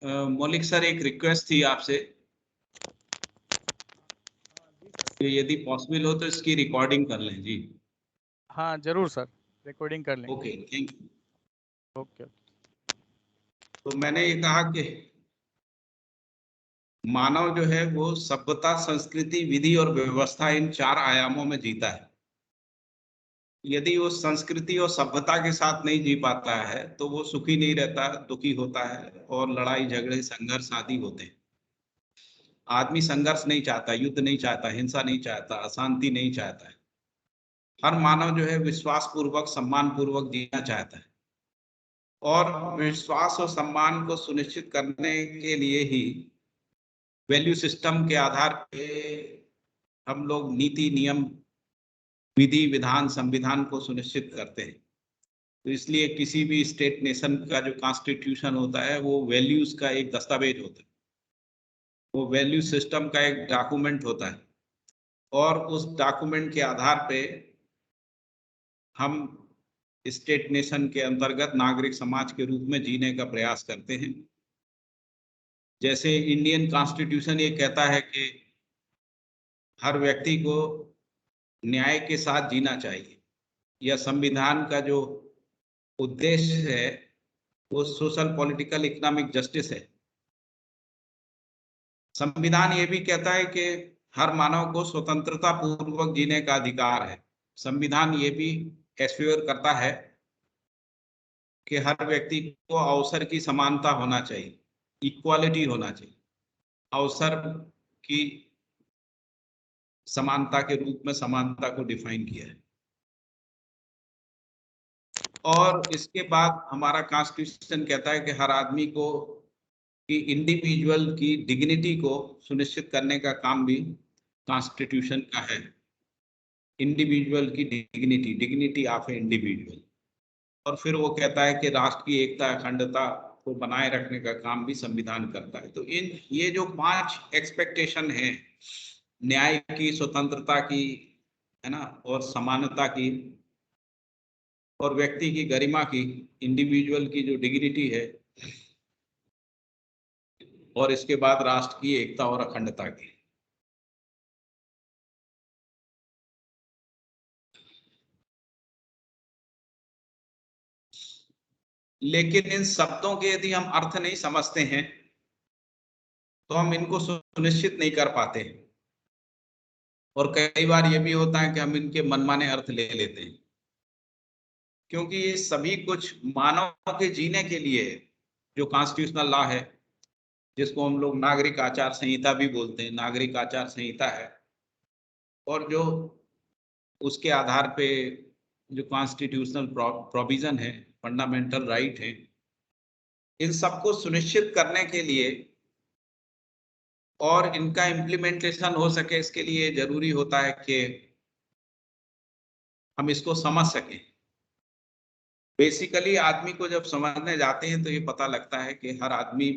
मौलिक सर, एक रिक्वेस्ट थी आपसे कि यदि पॉसिबल हो तो इसकी रिकॉर्डिंग कर लें। जी हाँ जरूर सर, रिकॉर्डिंग कर लेंगे। Okay, thank you. ओके। तो मैंने ये कहा कि मानव जो है वो सभ्यता, संस्कृति, विधि और व्यवस्था, इन 4 आयामों में जीता है। यदि वो संस्कृति और सभ्यता के साथ नहीं जी पाता है तो वो सुखी नहीं रहता, दुखी होता है और लड़ाई झगड़े संघर्ष आदि होते हैं। आदमी संघर्ष नहीं चाहता, युद्ध नहीं चाहता, हिंसा नहीं चाहता, अशांति नहीं चाहता है। हर मानव जो है विश्वास पूर्वक, सम्मान पूर्वक जीना चाहता है। और विश्वास और सम्मान को सुनिश्चित करने के लिए ही वैल्यू सिस्टम के आधार पे हम लोग नीति, नियम, विधि, विधान, संविधान को सुनिश्चित करते हैं। तो इसलिए किसी भी स्टेट नेशन का जो कॉन्स्टिट्यूशन होता है वो वैल्यूज का एक दस्तावेज होता है, वो वैल्यू सिस्टम का एक डॉक्यूमेंट होता है। और उस डॉक्यूमेंट के आधार पे हम स्टेट नेशन के अंतर्गत नागरिक समाज के रूप में जीने का प्रयास करते हैं। जैसे इंडियन कॉन्स्टिट्यूशन ये कहता है कि हर व्यक्ति को न्याय के साथ जीना चाहिए, या संविधान का जो उद्देश्य है वो सोशल, पॉलिटिकल, इकोनॉमिक जस्टिस है। संविधान ये भी कहता है कि हर मानव को स्वतंत्रता पूर्वक जीने का अधिकार है। संविधान ये भी एश्योर करता है कि हर व्यक्ति को अवसर की समानता होना चाहिए, इक्वालिटी होना चाहिए। अवसर की समानता के रूप में समानता को डिफाइन किया है। और इसके बाद हमारा कॉन्स्टिट्यूशन कहता है कि हर आदमी को कि इंडिविजुअल की डिग्निटी को सुनिश्चित करने का काम भी कॉन्स्टिट्यूशन का है। इंडिविजुअल की dignity, dignity of A individual. और फिर वो कहता है कि राष्ट्र की एकता, अखंडता को बनाए रखने का काम भी संविधान करता है। तो इन ये जो 5 एक्सपेक्टेशन है, न्याय की, स्वतंत्रता की, है ना, और समानता की, और व्यक्ति की गरिमा की, इंडिविजुअल की जो डिग्निटी है, और इसके बाद राष्ट्र की एकता और अखंडता की। लेकिन इन शब्दों के यदि हम अर्थ नहीं समझते हैं तो हम इनको सुनिश्चित नहीं कर पाते। और कई बार ये भी होता है कि हम इनके मनमाने अर्थ ले लेते हैं, क्योंकि ये सभी कुछ मानव के जीने के लिए जो कॉन्स्टिट्यूशनल लॉ है, जिसको हम लोग नागरिक आचार संहिता भी बोलते हैं, नागरिक आचार संहिता है, और जो उसके आधार पे जो कॉन्स्टिट्यूशनल प्रोविजन है, फंडामेंटल राइट है, इन सबको सुनिश्चित करने के लिए और इनका इम्प्लीमेंटेशन हो सके, इसके लिए जरूरी होता है कि हम इसको समझ सकें। बेसिकली आदमी को जब समझने जाते हैं तो ये पता लगता है कि हर आदमी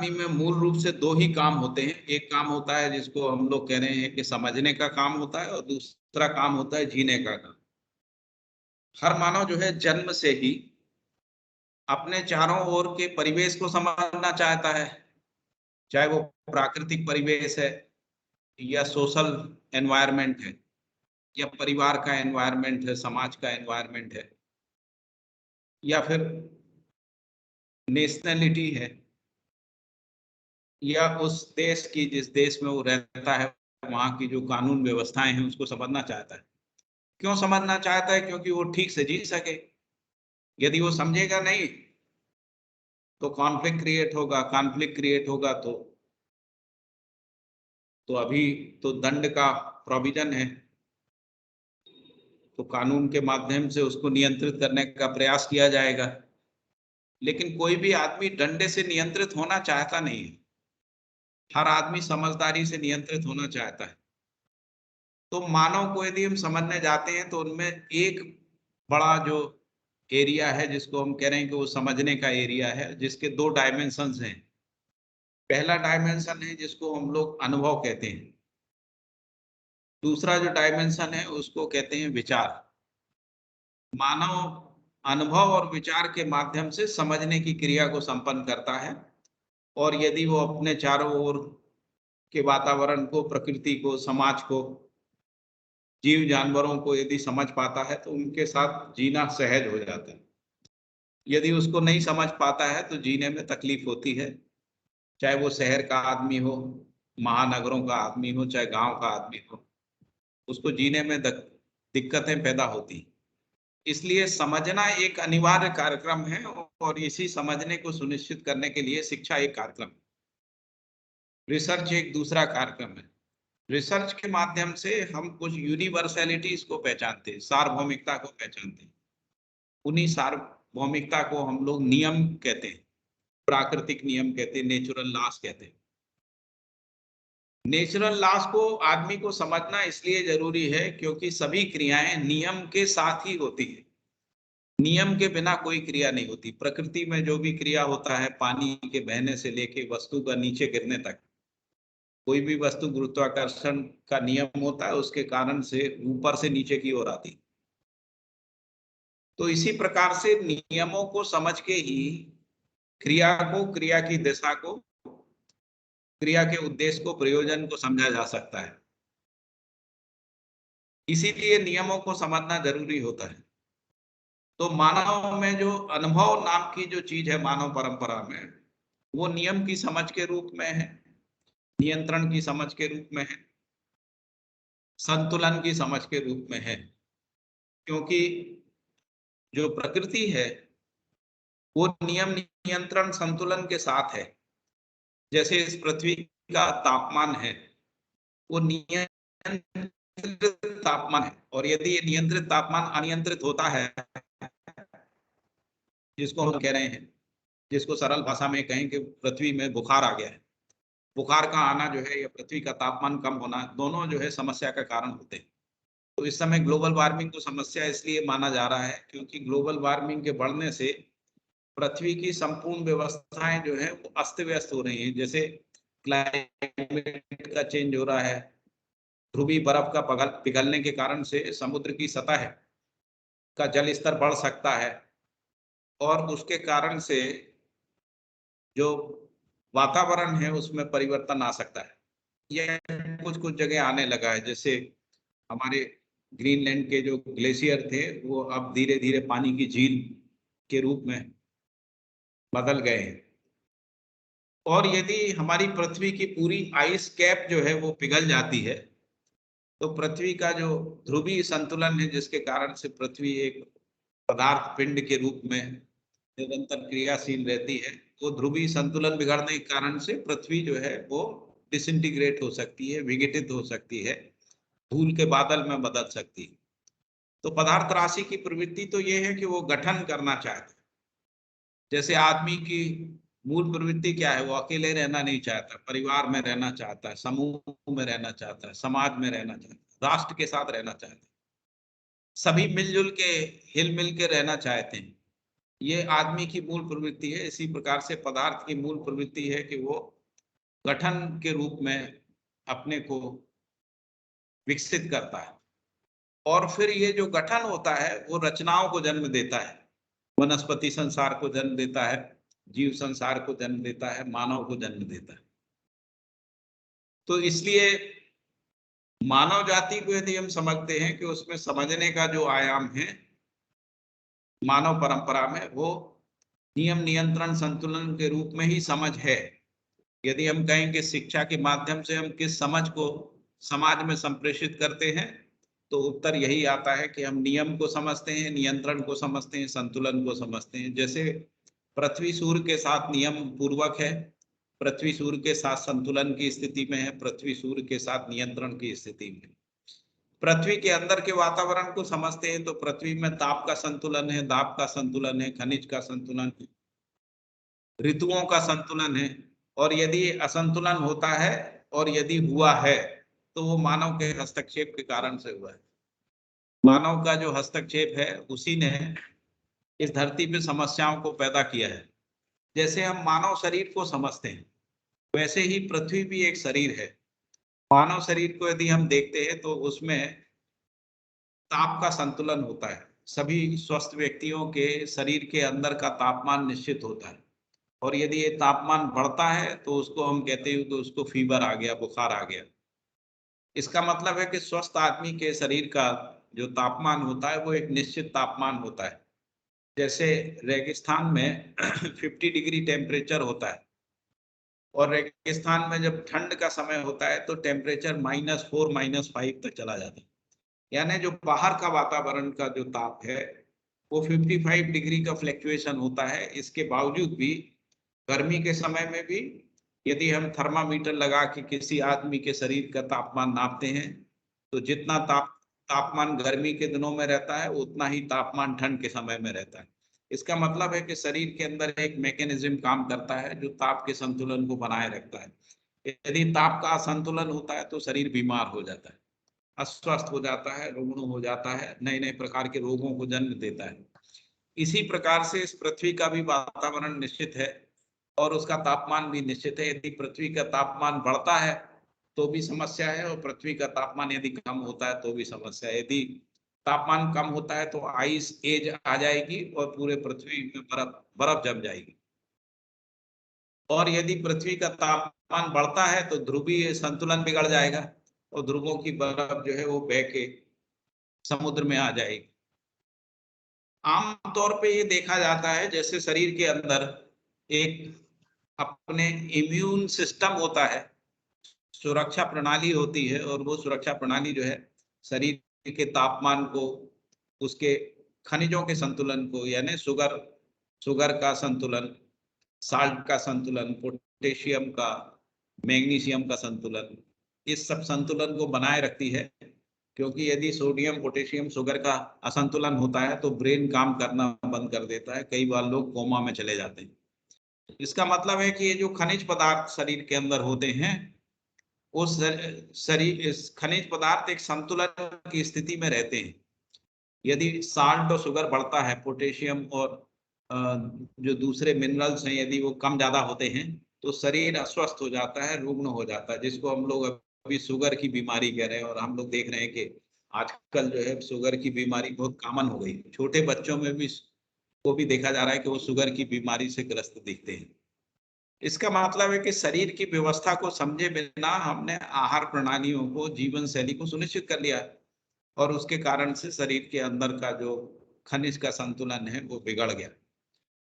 में मूल रूप से 2 ही काम होते हैं। एक काम होता है जिसको हम लोग कह रहे हैं कि समझने का काम होता है, और दूसरा काम होता है जीने का काम। हर मानव जो है जन्म से ही अपने चारों ओर के परिवेश को समझना चाहता है, चाहे वो प्राकृतिक परिवेश है, या सोशल एनवायरनमेंट है, या परिवार का एनवायरनमेंट है, समाज का एनवायरनमेंट है, या फिर नेशनलिटी है, या उस देश की, जिस देश में वो रहता है, वहां की जो कानून व्यवस्थाएं हैं उसको समझना चाहता है। क्यों समझना चाहता है? क्योंकि वो ठीक से जी सके। यदि वो समझेगा नहीं तो कॉन्फ्लिक्ट क्रिएट होगा, कॉन्फ्लिक्ट क्रिएट होगा तो अभी तो दंड का प्रोविजन है, तो कानून के माध्यम से उसको नियंत्रित करने का प्रयास किया जाएगा। लेकिन कोई भी आदमी डंडे से नियंत्रित होना चाहता नहीं है। हर आदमी समझदारी से नियंत्रित होना चाहता है। तो मानव को यदि हम समझने जाते हैं तो उनमें एक बड़ा जो एरिया है, जिसको हम कह रहे हैं कि वो समझने का एरिया है, जिसके 2 डायमेंशंस हैं। पहला डायमेंशन है जिसको हम लोग अनुभव कहते हैं। दूसरा जो डायमेंशन है उसको कहते हैं विचार। मानव अनुभव और विचार के माध्यम से समझने की क्रिया को संपन्न करता है, और यदि वो अपने चारों ओर के वातावरण को, प्रकृति को, समाज को, जीव जानवरों को यदि समझ पाता है तो उनके साथ जीना सहज हो जाता है। यदि उसको नहीं समझ पाता है तो जीने में तकलीफ होती है, चाहे वो शहर का आदमी हो, महानगरों का आदमी हो, चाहे गांव का आदमी हो, उसको जीने में दिक्कतें पैदा होती हैं। इसलिए समझना एक अनिवार्य कार्यक्रम है, और इसी समझने को सुनिश्चित करने के लिए शिक्षा एक कार्यक्रम है, रिसर्च एक दूसरा कार्यक्रम है। रिसर्च के माध्यम से हम कुछ यूनिवर्सैलिटीज को पहचानते हैं, सार्वभौमिकता को पहचानते हैं। उन्हीं सार्वभौमिकता को हम लोग नियम कहते हैं, प्राकृतिक नियम कहते हैं, नेचुरल लॉस कहते हैं। नेचुरल लॉस को आदमी को समझना इसलिए जरूरी है क्योंकि सभी क्रियाएं नियम के साथ ही होती है। नियम के बिना कोई क्रिया नहीं होती। प्रकृति में जो भी क्रिया होता है, पानी के बहने से लेके वस्तु का नीचे गिरने तक, कोई भी वस्तु गुरुत्वाकर्षण का नियम होता है, उसके कारण से ऊपर से नीचे की ओर आती। तो इसी प्रकार से नियमों को समझ के ही क्रिया को, क्रिया की दिशा को, क्रिया के उद्देश्य को, प्रयोजन को समझा जा सकता है। इसीलिए नियमों को समझना जरूरी होता है। तो मानव में जो अनुभव नाम की जो चीज है, मानव परंपरा में, वो नियम की समझ के रूप में है, नियंत्रण की समझ के रूप में है, संतुलन की समझ के रूप में है। क्योंकि जो प्रकृति है वो नियम, नियंत्रण, संतुलन के साथ है। जैसे इस पृथ्वी का तापमान है, वो नियंत्रित तापमान है, और यदि ये नियंत्रित तापमान अनियंत्रित होता है, जिसको हम कह रहे हैं, जिसको सरल भाषा में कहें कि पृथ्वी में बुखार आ गया है, बुखार का आना जो है या पृथ्वी का तापमान कम होना, दोनों जो है समस्या का कारण होते हैं। तो इस समय ग्लोबल वार्मिंग को समस्या इसलिए माना जा रहा है क्योंकि ग्लोबल वार्मिंग के बढ़ने से पृथ्वी की संपूर्ण व्यवस्थाएं जो है वो अस्त व्यस्त हो रही हैं। जैसे क्लाइमेट का चेंज हो रहा है, ध्रुवीय बर्फ का पिघलने के कारण से समुद्र की सतह का जल स्तर बढ़ सकता है, और उसके कारण से जो वातावरण है उसमें परिवर्तन आ सकता है। यह कुछ कुछ जगह आने लगा है। जैसे हमारे ग्रीनलैंड के जो ग्लेशियर थे वो अब धीरे धीरे पानी की झील के रूप में बदल गए हैं। और यदि हमारी पृथ्वी की पूरी आइस कैप जो है वो पिघल जाती है तो पृथ्वी का जो ध्रुवीय संतुलन है, जिसके कारण से पृथ्वी एक पदार्थ पिंड के रूप में निरंतर क्रियाशील रहती है, वो ध्रुवीय संतुलन बिगड़ने के कारण से पृथ्वी जो है वो डिसइंटीग्रेट हो सकती है, विघटित हो सकती है, धूल के बादल में बदल सकती है। तो पदार्थ राशि की प्रवृत्ति तो ये है कि वो गठन करना चाहता है। जैसे आदमी की मूल प्रवृत्ति क्या है, वो अकेले रहना नहीं चाहता, परिवार में रहना चाहता है, समूह में रहना चाहता है, समाज में रहना चाहता है, राष्ट्र के साथ रहना चाहता है, सभी मिलजुल के, हिल मिल के रहना चाहते हैं। ये आदमी की मूल प्रवृत्ति है। इसी प्रकार से पदार्थ की मूल प्रवृत्ति है कि वो गठन के रूप में अपने को विकसित करता है, और फिर ये जो गठन होता है वो रचनाओं को जन्म देता है। वनस्पति संसार को जन्म देता है, जीव संसार को जन्म देता है, मानव को जन्म देता है। तो इसलिए मानव जाति को यदि हम समझते हैं कि उसमें समझने का जो आयाम है मानव परंपरा में, वो नियम, नियंत्रण, संतुलन के रूप में ही समझ है। यदि हम कहें कि शिक्षा के माध्यम से हम किस समझ को समाज में संप्रेषित करते हैं, तो उत्तर यही आता है कि हम नियम को समझते हैं, नियंत्रण को समझते हैं, संतुलन को समझते हैं। जैसे पृथ्वी सूर्य के साथ नियम पूर्वक है, पृथ्वी सूर्य के साथ संतुलन की स्थिति में है, पृथ्वी सूर्य के साथ नियंत्रण की स्थिति में। पृथ्वी के अंदर के वातावरण को समझते हैं तो पृथ्वी में ताप का संतुलन है, दाब का संतुलन है, खनिज का संतुलन है, ऋतुओं का संतुलन है। और यदि असंतुलन होता है और यदि हुआ है तो वो मानव के हस्तक्षेप के कारण से हुआ है। मानव का जो हस्तक्षेप है उसी ने इस धरती पे समस्याओं को पैदा किया है। जैसे हम मानव शरीर को समझते हैं वैसे ही पृथ्वी भी एक शरीर है। मानव शरीर को यदि हम देखते हैं तो उसमें ताप का संतुलन होता है, सभी स्वस्थ व्यक्तियों के शरीर के अंदर का तापमान निश्चित होता है, और यदि ये तापमान बढ़ता है तो उसको हम कहते हैं कि उसको फीवर आ गया, बुखार आ गया। इसका मतलब है कि स्वस्थ आदमी के शरीर का जो तापमान होता है वो एक निश्चित तापमान होता है। जैसे रेगिस्तान में 50 डिग्री टेम्परेचर होता है, और रेगिस्तान में जब ठंड का समय होता है तो टेम्परेचर -4 -5 तक चला जाता है। यानी जो बाहर का वातावरण का जो ताप है वो 55 डिग्री का फ्लक्चुएशन होता है। इसके बावजूद भी गर्मी के समय में भी यदि हम थर्मामीटर लगा के किसी आदमी के शरीर का तापमान नापते हैं तो जितना तापमान गर्मी के दिनों में रहता है उतना ही तापमान ठंड के समय में रहता है। इसका मतलब है कि शरीर के अंदर एक मैकेनिज्म काम करता है जो ताप के संतुलन को बनाए रखता है। यदि ताप का असंतुलन होता है तो शरीर बीमार हो जाता है, अस्वस्थ हो जाता है, रुग्ण हो जाता है, नए नए प्रकार के रोगों को जन्म देता है। इसी प्रकार से इस पृथ्वी का भी वातावरण निश्चित है और उसका तापमान भी निश्चित है। यदि पृथ्वी का तापमान बढ़ता है तो भी समस्या है, और पृथ्वी का तापमान यदि कम होता है तो भी समस्या है। यदि तापमान कम होता है तो आइस एज आ जाएगी और पूरे पृथ्वी में बर्फ बर्फ जम जाएगी, और यदि पृथ्वी का तापमान बढ़ता है तो ध्रुवीय संतुलन बिगड़ जाएगा और ध्रुवों की बर्फ जो है वो बह के समुद्र में आ जाएगी। आमतौर पे ये देखा जाता है जैसे शरीर के अंदर एक अपने इम्यून सिस्टम होता है, सुरक्षा प्रणाली होती है, और वो सुरक्षा प्रणाली जो है शरीर के तापमान को, उसके खनिजों के संतुलन को, यानी शुगर का संतुलन, साल्ट का संतुलन, पोटेशियम का, मैग्नीशियम का संतुलन, इस सब संतुलन को बनाए रखती है। क्योंकि यदि सोडियम, पोटेशियम, शुगर का असंतुलन होता है तो ब्रेन काम करना बंद कर देता है, कई बार लोग कोमा में चले जाते हैं। इसका मतलब है कि ये जो खनिज पदार्थ शरीर के अंदर होते हैं उस शरीर इस खनिज पदार्थ एक संतुलन की स्थिति में रहते हैं। यदि साल्ट और शुगर बढ़ता है, पोटेशियम और जो दूसरे मिनरल्स हैं यदि वो कम ज्यादा होते हैं तो शरीर अस्वस्थ हो जाता है, रुग्ण हो जाता है, जिसको हम लोग अभी शुगर की बीमारी कह रहे हैं। और हम लोग देख रहे हैं कि आजकल जो है शुगर की बीमारी बहुत कॉमन हो गई, छोटे बच्चों में भी को भी देखा जा रहा है कि वो शुगर की बीमारी से ग्रस्त दिखते हैं। इसका मतलब है कि शरीर की व्यवस्था को समझे बिना हमने आहार प्रणालियों को, जीवन शैली को सुनिश्चित कर लिया, और उसके कारण से शरीर के अंदर का जो खनिज का संतुलन है वो बिगड़ गया,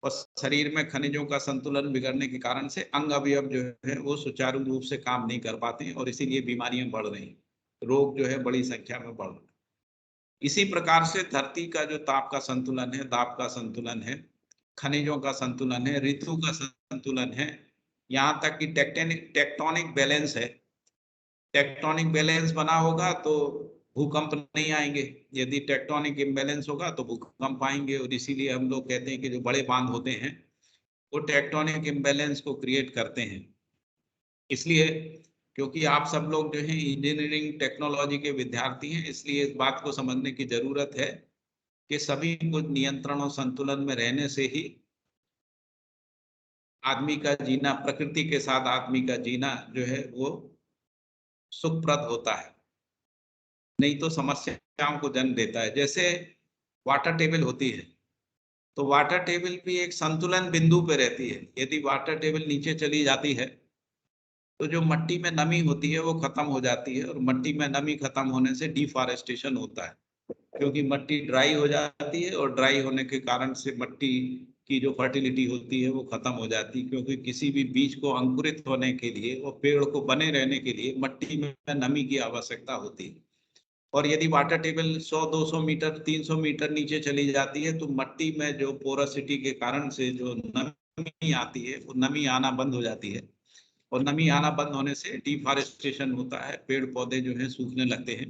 और शरीर में खनिजों का संतुलन बिगड़ने के कारण से अंग अवयव जो है वो सुचारू रूप से काम नहीं कर पाते हैं, और इसीलिए बीमारियां बढ़ रही हैं, रोग जो है बड़ी संख्या में बढ़ रहे हैं। इसी प्रकार से धरती का जो ताप का संतुलन है, दाब का संतुलन है, खनिजों का संतुलन है, ऋतु का संतुलन है, यहाँ तक कि टेक्टोनिक बैलेंस है। टेक्टोनिक बैलेंस बना होगा तो भूकंप नहीं आएंगे, यदि टेक्टोनिक इम्बैलेंस होगा तो भूकंप आएंगे। और इसीलिए हम लोग कहते हैं कि जो बड़े बांध होते हैं वो टेक्टोनिक इम्बैलेंस को क्रिएट करते हैं। इसलिए क्योंकि आप सब लोग जो हैं इंजीनियरिंग टेक्नोलॉजी के विद्यार्थी हैं, इसलिए इस बात को समझने की जरूरत है कि सभी कुछ नियंत्रण और संतुलन में रहने से ही आदमी का जीना, प्रकृति के साथ आदमी का जीना जो है वो सुखप्रद होता है, नहीं तो समस्याओं को जन्म देता है। जैसे वाटर टेबल होती है तो वाटर टेबल भी एक संतुलन बिंदु पे रहती है। यदि वाटर टेबल नीचे चली जाती है तो जो मट्टी में नमी होती है वो खत्म हो जाती है, और मट्टी में नमी खत्म होने से डिफॉरेस्टेशन होता है, क्योंकि मट्टी ड्राई हो जाती है, और ड्राई होने के कारण से मट्टी की जो फर्टिलिटी होती है वो खत्म हो जाती है। क्योंकि किसी भी बीज को अंकुरित होने के लिए और पेड़ को बने रहने के लिए मट्टी में नमी की आवश्यकता होती है। और यदि वाटर टेबल 100-200 मीटर, 300 मीटर नीचे चली जाती है तो मट्टी में जो पोरोसिटी के कारण से जो नमी आती है वो नमी आना बंद हो जाती है, और नमी आना बंद होने से डिफॉरेस्टेशन होता है, पेड़ पौधे जो है सूखने लगते हैं।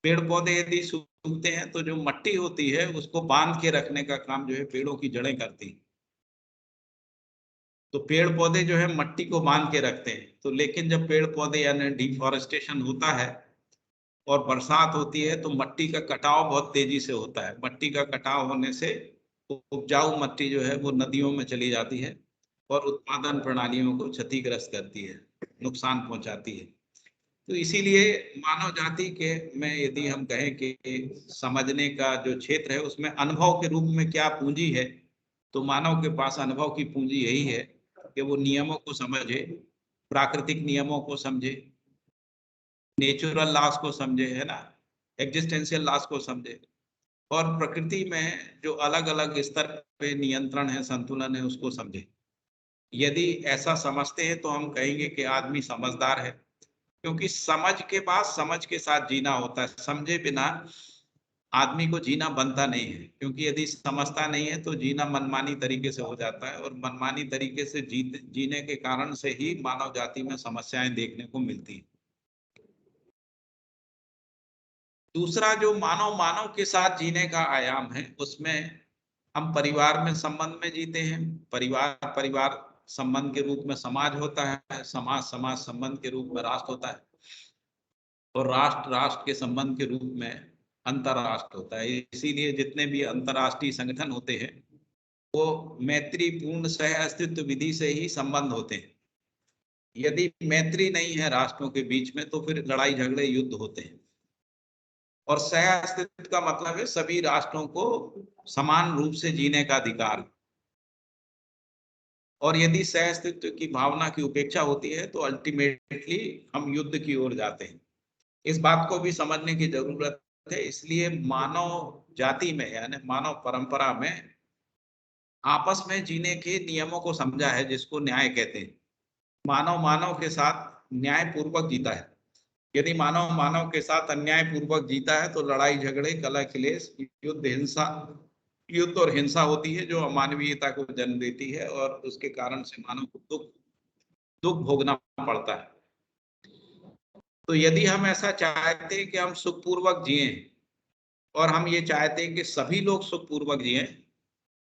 पेड़ पौधे यदि सूखते हैं तो जो मट्टी होती है उसको बांध के रखने का काम जो है पेड़ों की जड़ें करती हैं। तो पेड़ पौधे जो है मट्टी को बांध के रखते हैं। तो लेकिन जब पेड़ पौधे यानी डिफॉरेस्टेशन होता है और बरसात होती है तो मट्टी का कटाव बहुत तेजी से होता है। मट्टी का कटाव होने से उपजाऊ मट्टी जो है वो नदियों में चली जाती है और उत्पादन प्रणालियों को क्षतिग्रस्त करती है, नुकसान पहुंचाती है। तो इसीलिए मानव जाति के में यदि हम कहें कि समझने का जो क्षेत्र है उसमें अनुभव के रूप में क्या पूंजी है, तो मानव के पास अनुभव की पूंजी यही है कि वो नियमों को समझे, प्राकृतिक नियमों को समझे, नेचुरल लॉस को समझे, है ना, एग्जिस्टेंशियल लॉस को समझे, और प्रकृति में जो अलग अलग स्तर पे नियंत्रण है, संतुलन है, उसको समझे। यदि ऐसा समझते हैं तो हम कहेंगे कि आदमी समझदार है, क्योंकि समझ के बाद समझ के साथ जीना होता है। समझे बिना आदमी को जीना बनता नहीं है, क्योंकि यदि समझता नहीं है तो जीना मनमानी तरीके से हो जाता है, और मनमानी तरीके से जीने के कारण से ही मानव जाति में समस्याएं देखने को मिलती है। दूसरा जो मानव मानव के साथ जीने का आयाम है, उसमें हम परिवार में संबंध में जीते हैं। परिवार परिवार संबंध के रूप में समाज होता है, समाज समाज संबंध के रूप में राष्ट्र होता है, और राष्ट्र राष्ट्र के संबंध के रूप में अंतरराष्ट्र होता है। इसीलिए जितने भी अंतरराष्ट्रीय संगठन होते हैं वो मैत्रीपूर्ण सह अस्तित्व विधि से ही संबंध होते हैं। यदि मैत्री नहीं है राष्ट्रों के बीच में तो फिर लड़ाई झगड़े युद्ध होते हैं। और सह अस्तित्व का मतलब है सभी राष्ट्रों को समान रूप से जीने का अधिकार। और यदि सह अस्तित्व की भावना की उपेक्षा होती है तो अल्टीमेटली हम युद्ध की ओर जाते हैं। इस बात को भी समझने की जरूरत है। इसलिए मानव जाति में यानी मानव परंपरा में आपस में जीने के नियमों को समझा है, जिसको न्याय कहते हैं। मानव मानव के साथ न्याय पूर्वक जीता है। यदि मानव मानव के साथ अन्याय पूर्वक जीता है तो लड़ाई झगड़े, कलह क्लेश, युद्ध और हिंसा होती है, जो अमानवीयता को जन्म देती है, और उसके कारण से मानव को दुख दुख भोगना पड़ता है। तो यदि हम ऐसा चाहते हैं कि हम सुखपूर्वक जिए, और हम ये चाहते हैं कि सभी लोग सुखपूर्वक जिए,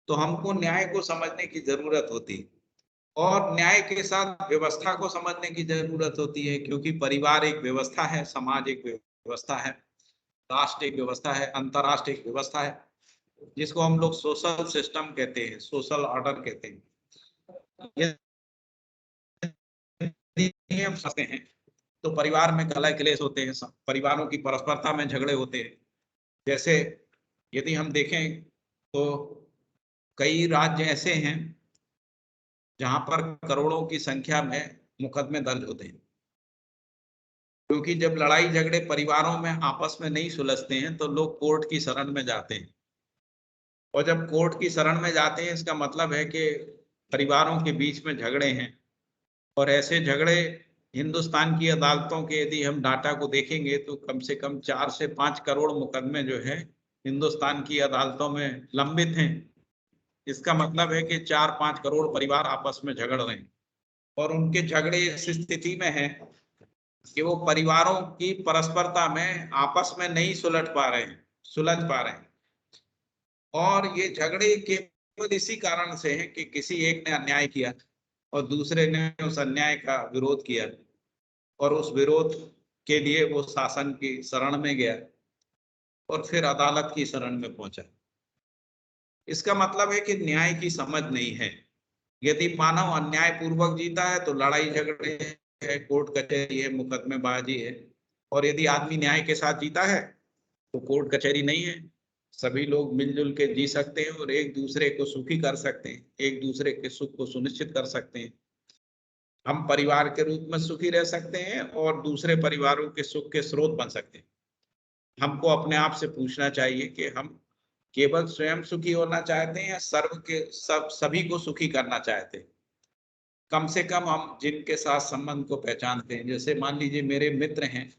तो हमको न्याय को समझने की जरूरत होती है, और न्याय के साथ व्यवस्था को समझने की जरूरत होती है, क्योंकि परिवार एक व्यवस्था है, समाज एक व्यवस्था है, राष्ट्र एक व्यवस्था है, अंतरराष्ट्र एक व्यवस्था है, जिसको हम लोग सोशल सिस्टम कहते हैं, सोशल ऑर्डर कहते हैं। यदि हम समझते हैं तो परिवार में कलह क्लेश होते हैं, परिवारों की परस्परता में झगड़े होते हैं। जैसे यदि हम देखें तो कई राज्य ऐसे हैं जहां पर करोड़ों की संख्या में मुकदमे दर्ज होते हैं, क्योंकि जब लड़ाई झगड़े परिवारों में आपस में नहीं सुलझते हैं तो लोग कोर्ट की शरण में जाते हैं। और जब कोर्ट की शरण में जाते हैं, इसका मतलब है कि परिवारों के बीच में झगड़े हैं। और ऐसे झगड़े हिंदुस्तान की अदालतों के यदि हम डाटा को देखेंगे तो कम से कम 4 से 5 करोड़ मुकदमे जो है हिंदुस्तान की अदालतों में लंबित हैं। इसका मतलब है कि 4-5 करोड़ परिवार आपस में झगड़ रहे हैं, और उनके झगड़े इस स्थिति में है कि वो परिवारों की परस्परता में आपस में नहीं सुलझ पा रहे हैं। और ये झगड़े केवल इसी कारण से हैं कि किसी एक ने अन्याय किया और दूसरे ने उस अन्याय का विरोध किया, और उस विरोध के लिए वो शासन की शरण में गया और फिर अदालत की शरण में पहुंचा। इसका मतलब है कि न्याय की समझ नहीं है। यदि मानव अन्याय पूर्वक जीता है तो लड़ाई झगड़े है, कोर्ट कचहरी है, मुकदमेबाजी है। और यदि आदमी न्याय के साथ जीता है तो कोर्ट कचहरी नहीं है, सभी लोग मिलजुल के जी सकते हैं और एक दूसरे को सुखी कर सकते हैं, एक दूसरे के सुख को सुनिश्चित कर सकते हैं। हम परिवार के रूप में सुखी रह सकते हैं और दूसरे परिवारों के सुख के स्रोत बन सकते हैं। हमको अपने आप से पूछना चाहिए कि हम केवल स्वयं सुखी होना चाहते हैं या सभी को सुखी करना चाहते हैं। कम से कम हम जिनके साथ संबंध को पहचानते हैं, जैसे मान लीजिए मेरे मित्र हैं,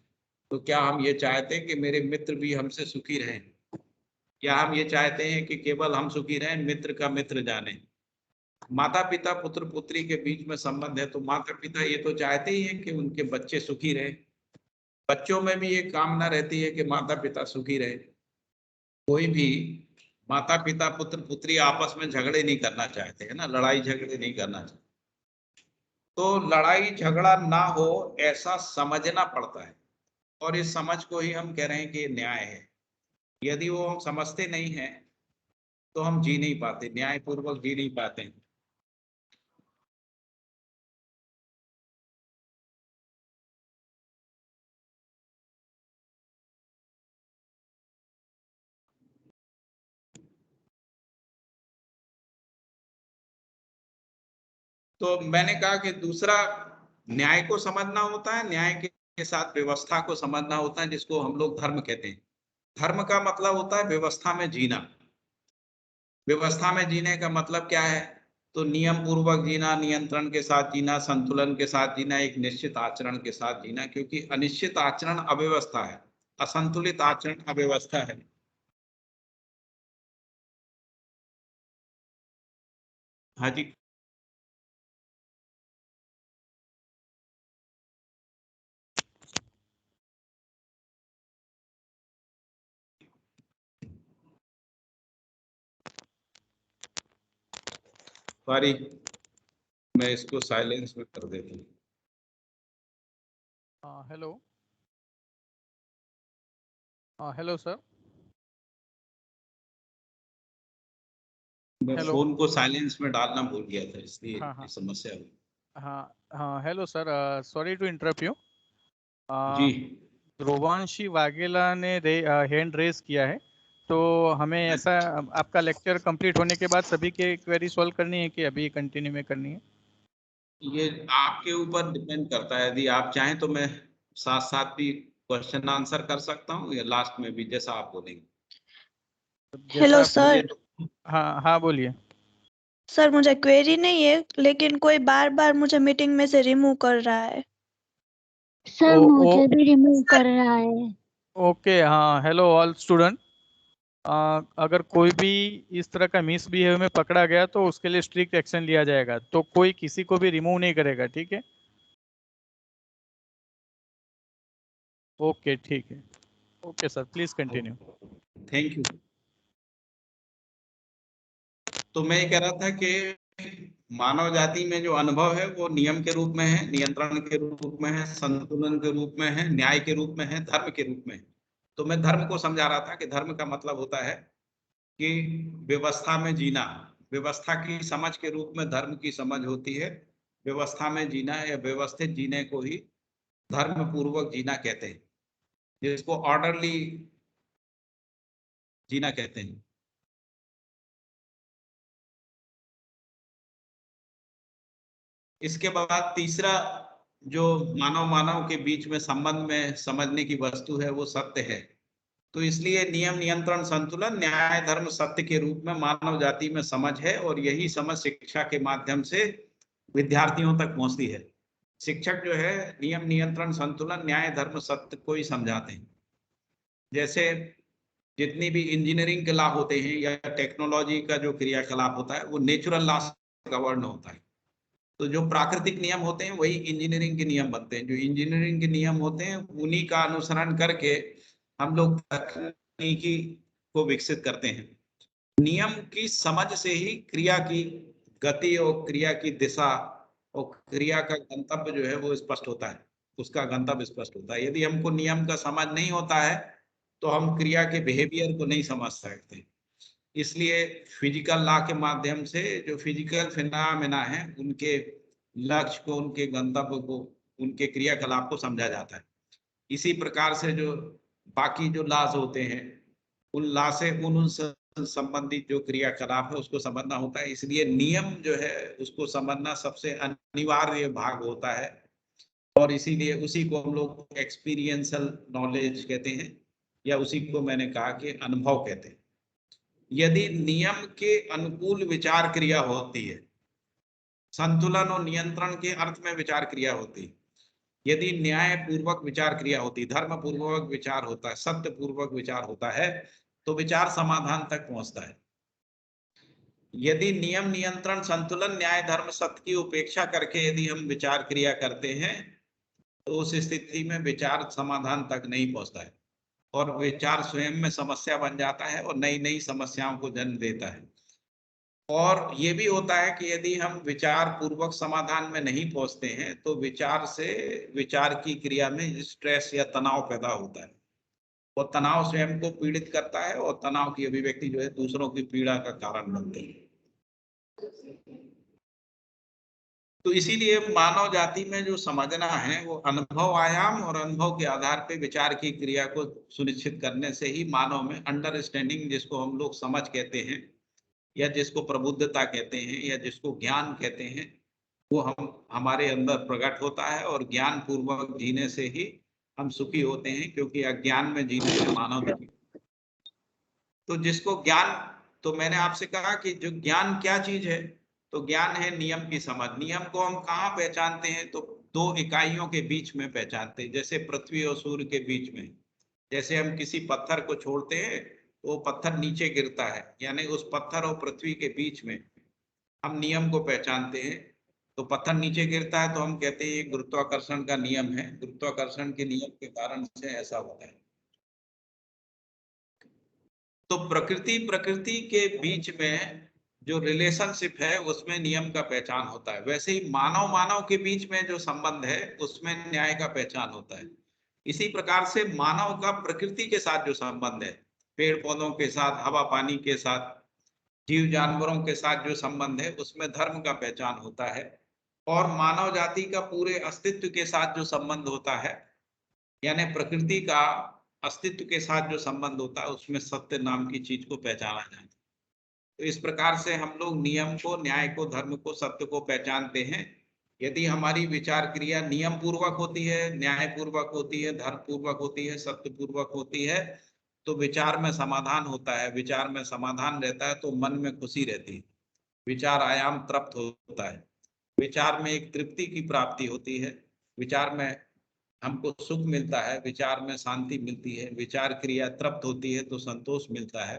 तो क्या हम ये चाहते हैं कि मेरे मित्र भी हमसे सुखी रहें, या हम ये चाहते हैं कि केवल हम सुखी रहें, मित्र का मित्र जाने। माता पिता पुत्र पुत्री के बीच में संबंध है तो माता पिता ये तो चाहते ही हैं कि उनके बच्चे सुखी रहे। बच्चों में भी ये कामना रहती है कि माता पिता सुखी रहे। कोई भी माता पिता पुत्र पुत्री आपस में झगड़े नहीं करना चाहते, है ना, लड़ाई झगड़े नहीं करना चाहते। तो लड़ाई झगड़ा ना हो ऐसा समझना पड़ता है, और इस समझ को ही हम कह रहे हैं कि ये न्याय है। यदि वो हम समझते नहीं है तो हम जी नहीं पाते, न्याय पूर्वक जी नहीं पाते। तो मैंने कहा कि दूसरा न्याय को समझना होता है, न्याय के साथ व्यवस्था को समझना होता है, जिसको हम लोग धर्म कहते हैं। धर्म का मतलब होता है व्यवस्था में जीना। व्यवस्था में जीने का मतलब क्या है? तो नियम पूर्वक जीना, नियंत्रण के साथ जीना, संतुलन के साथ जीना, एक निश्चित आचरण के साथ जीना, क्योंकि अनिश्चित आचरण अव्यवस्था है, असंतुलित आचरण अव्यवस्था है। हाँ जी। सॉरी, मैं इसको साइलेंस में कर देता हूँ। हेलो। Hello sir. मैं हेलो। फोन को साइलेंस में डालना भूल गया था, इसलिए हाँ ये हाँ समस्या हुई। हाँ हाँ, hello sir, sorry to interrupt you. जी। ध्रुवांशी वाघेला ने हैंड रेज किया है, तो हमें ऐसा आपका लेक्चर कंप्लीट होने के बाद सभी के क्वेरी सॉल्व करनी है कि अभी कंटिन्यू में करनी है? ये आपके ऊपर डिपेंड करता है, यदि आप चाहें तो मैं साथ साथ भी क्वेश्चन आंसर कर सकता हूँ, या लास्ट में भी, जैसा आप बोलेंगे। जैसा हेलो आप। मुझे सर। तो हाँ हाँ, बोलिए। सर मुझे क्वेरी नहीं है, लेकिन कोई बार बार मुझे मीटिंग में से रिमूव कर रहा है। सर ओ मुझे भी रिमूव कर रहा है। ओके। हाँ, हेलो ऑल स्टूडेंट। अगर कोई भी इस तरह का मिसबिहेव में पकड़ा गया तो उसके लिए स्ट्रिक्ट एक्शन लिया जाएगा, तो कोई किसी को भी रिमूव नहीं करेगा, ठीक है? ओके, ठीक है। Okay sir, please continue. Thank you. तो मैं ये कह रहा था कि मानव जाति में जो अनुभव है वो नियम के रूप में है, नियंत्रण के रूप में है, संतुलन के रूप में है, न्याय के रूप में है, धर्म के रूप में है। तो मैं धर्म को समझा रहा था कि धर्म का मतलब होता है कि व्यवस्था में जीना। व्यवस्था की समझ के रूप में धर्म की समझ होती है। व्यवस्था में जीना या व्यवस्थित जीने को ही धर्म पूर्वक जीना कहते हैं, जिसको ऑर्डरली जीना कहते हैं। इसके बाद तीसरा जो मानव मानव के बीच में संबंध में समझने की वस्तु है वो सत्य है। तो इसलिए नियम, नियंत्रण, संतुलन, न्याय, धर्म सत्य के रूप में मानव जाति में समझ है, और यही समझ शिक्षा के माध्यम से विद्यार्थियों तक पहुंचती है। शिक्षक जो है नियम, नियंत्रण, संतुलन, न्याय, धर्म सत्य को ही समझाते हैं। जैसे जितनी भी इंजीनियरिंग के लाभ होते हैं या टेक्नोलॉजी का जो क्रियाकलाप होता है वो नेचुरल लॉ से गवर्न होता है। तो जो प्राकृतिक नियम होते हैं वही इंजीनियरिंग के नियम बनते हैं। जो इंजीनियरिंग के नियम होते हैं उन्हीं का अनुसरण करके हम लोग तकनीकी को विकसित करते हैं। नियम की समझ से ही क्रिया की गति और क्रिया की दिशा और क्रिया का गंतव्य जो है वो स्पष्ट होता है, उसका गंतव्य स्पष्ट होता है। यदि हमको नियम का समझ नहीं होता है तो हम क्रिया के बिहेवियर को नहीं समझ सकते। इसलिए फिजिकल लॉ के माध्यम से जो फिजिकल फिनोमेना है उनके लक्ष्य को, उनके गंतव्य को, उनके क्रियाकलाप को समझा जाता है। इसी प्रकार से जो बाकी जो लॉज होते हैं उन लॉ से उन संबंधित जो क्रियाकलाप है उसको समझना होता है। इसलिए नियम जो है उसको समझना सबसे अनिवार्य भाग होता है, और इसीलिए उसी को हम लोग एक्सपीरियंशियल नॉलेज कहते हैं, या उसी को मैंने कहा कि अनुभव कहते हैं। यदि नियम के अनुकूल विचार क्रिया होती है, संतुलन और नियंत्रण के अर्थ में विचार क्रिया होती है, यदि न्याय पूर्वक विचार क्रिया होती, धर्म पूर्वक विचार होता है, सत्य पूर्वक विचार होता है, तो विचार समाधान तक पहुंचता है। यदि नियम, नियंत्रण, संतुलन, न्याय, धर्म, सत्य की उपेक्षा करके यदि हम विचार क्रिया करते हैं तो उस स्थिति में विचार समाधान तक नहीं पहुंचता है, और विचार स्वयं में समस्या बन जाता है और नई नई समस्याओं को जन्म देता है। और ये भी होता है कि यदि हम विचार पूर्वक समाधान में नहीं पहुंचते हैं तो विचार से, विचार की क्रिया में स्ट्रेस या तनाव पैदा होता है, और तनाव स्वयं को पीड़ित करता है, और तनाव की अभिव्यक्ति जो है दूसरों की पीड़ा का कारण बनती है। तो इसीलिए मानव जाति में जो समझना है वो अनुभव आयाम और अनुभव के आधार पे विचार की क्रिया को सुनिश्चित करने से ही मानव में अंडरस्टैंडिंग, जिसको हम लोग समझ कहते हैं, या जिसको प्रबुद्धता कहते हैं, या जिसको ज्ञान कहते हैं, वो हमारे अंदर प्रकट होता है, और ज्ञान पूर्वक जीने से ही हम सुखी होते हैं, क्योंकि अज्ञान में जीने से मानव दुखी। तो जिसको ज्ञान, तो मैंने आपसे कहा कि जो ज्ञान क्या चीज है, तो ज्ञान है नियम की समझ। नियम को हम कहाँ पहचानते हैं, तो दो इकाइयों के बीच में पहचानते हैं, जैसे पृथ्वी और सूर्य के बीच में। जैसे हम किसी पत्थर को छोड़ते हैं तो वो पत्थर नीचे गिरता है, यानी उस पत्थर और पृथ्वी के बीच में हम नियम को पहचानते हैं। तो पत्थर नीचे गिरता है तो हम कहते हैं ये गुरुत्वाकर्षण का नियम है, गुरुत्वाकर्षण के नियम के कारण से ऐसा होता है। तो प्रकृति के बीच में जो रिलेशनशिप है उसमें नियम का पहचान होता है। वैसे ही मानव मानव के बीच में जो संबंध है उसमें न्याय का पहचान होता है। इसी प्रकार से मानव का प्रकृति के साथ जो संबंध है, पेड़ पौधों के साथ, हवा पानी के साथ, जीव जानवरों के साथ जो संबंध है, उसमें धर्म का पहचान होता है। और मानव जाति का पूरे अस्तित्व के साथ जो संबंध होता है, यानी प्रकृति का अस्तित्व के साथ जो संबंध होता है, उसमें सत्य नाम की चीज को पहचाना जाता है। तो इस प्रकार से हम लोग नियम को, न्याय को, धर्म को, सत्य को पहचानते हैं। यदि हमारी विचार क्रिया नियम पूर्वक होती है, न्याय पूर्वक होती है, धर्म पूर्वक होती है, सत्य पूर्वक होती है, तो विचार में समाधान होता है। विचार में समाधान रहता है तो मन में खुशी रहती है, विचार आयाम तृप्त होता है, विचार में एक तृप्ति की प्राप्ति होती है, विचार में हमको सुख मिलता है, विचार में शांति मिलती है, विचार क्रिया तृप्त होती है तो संतोष मिलता है।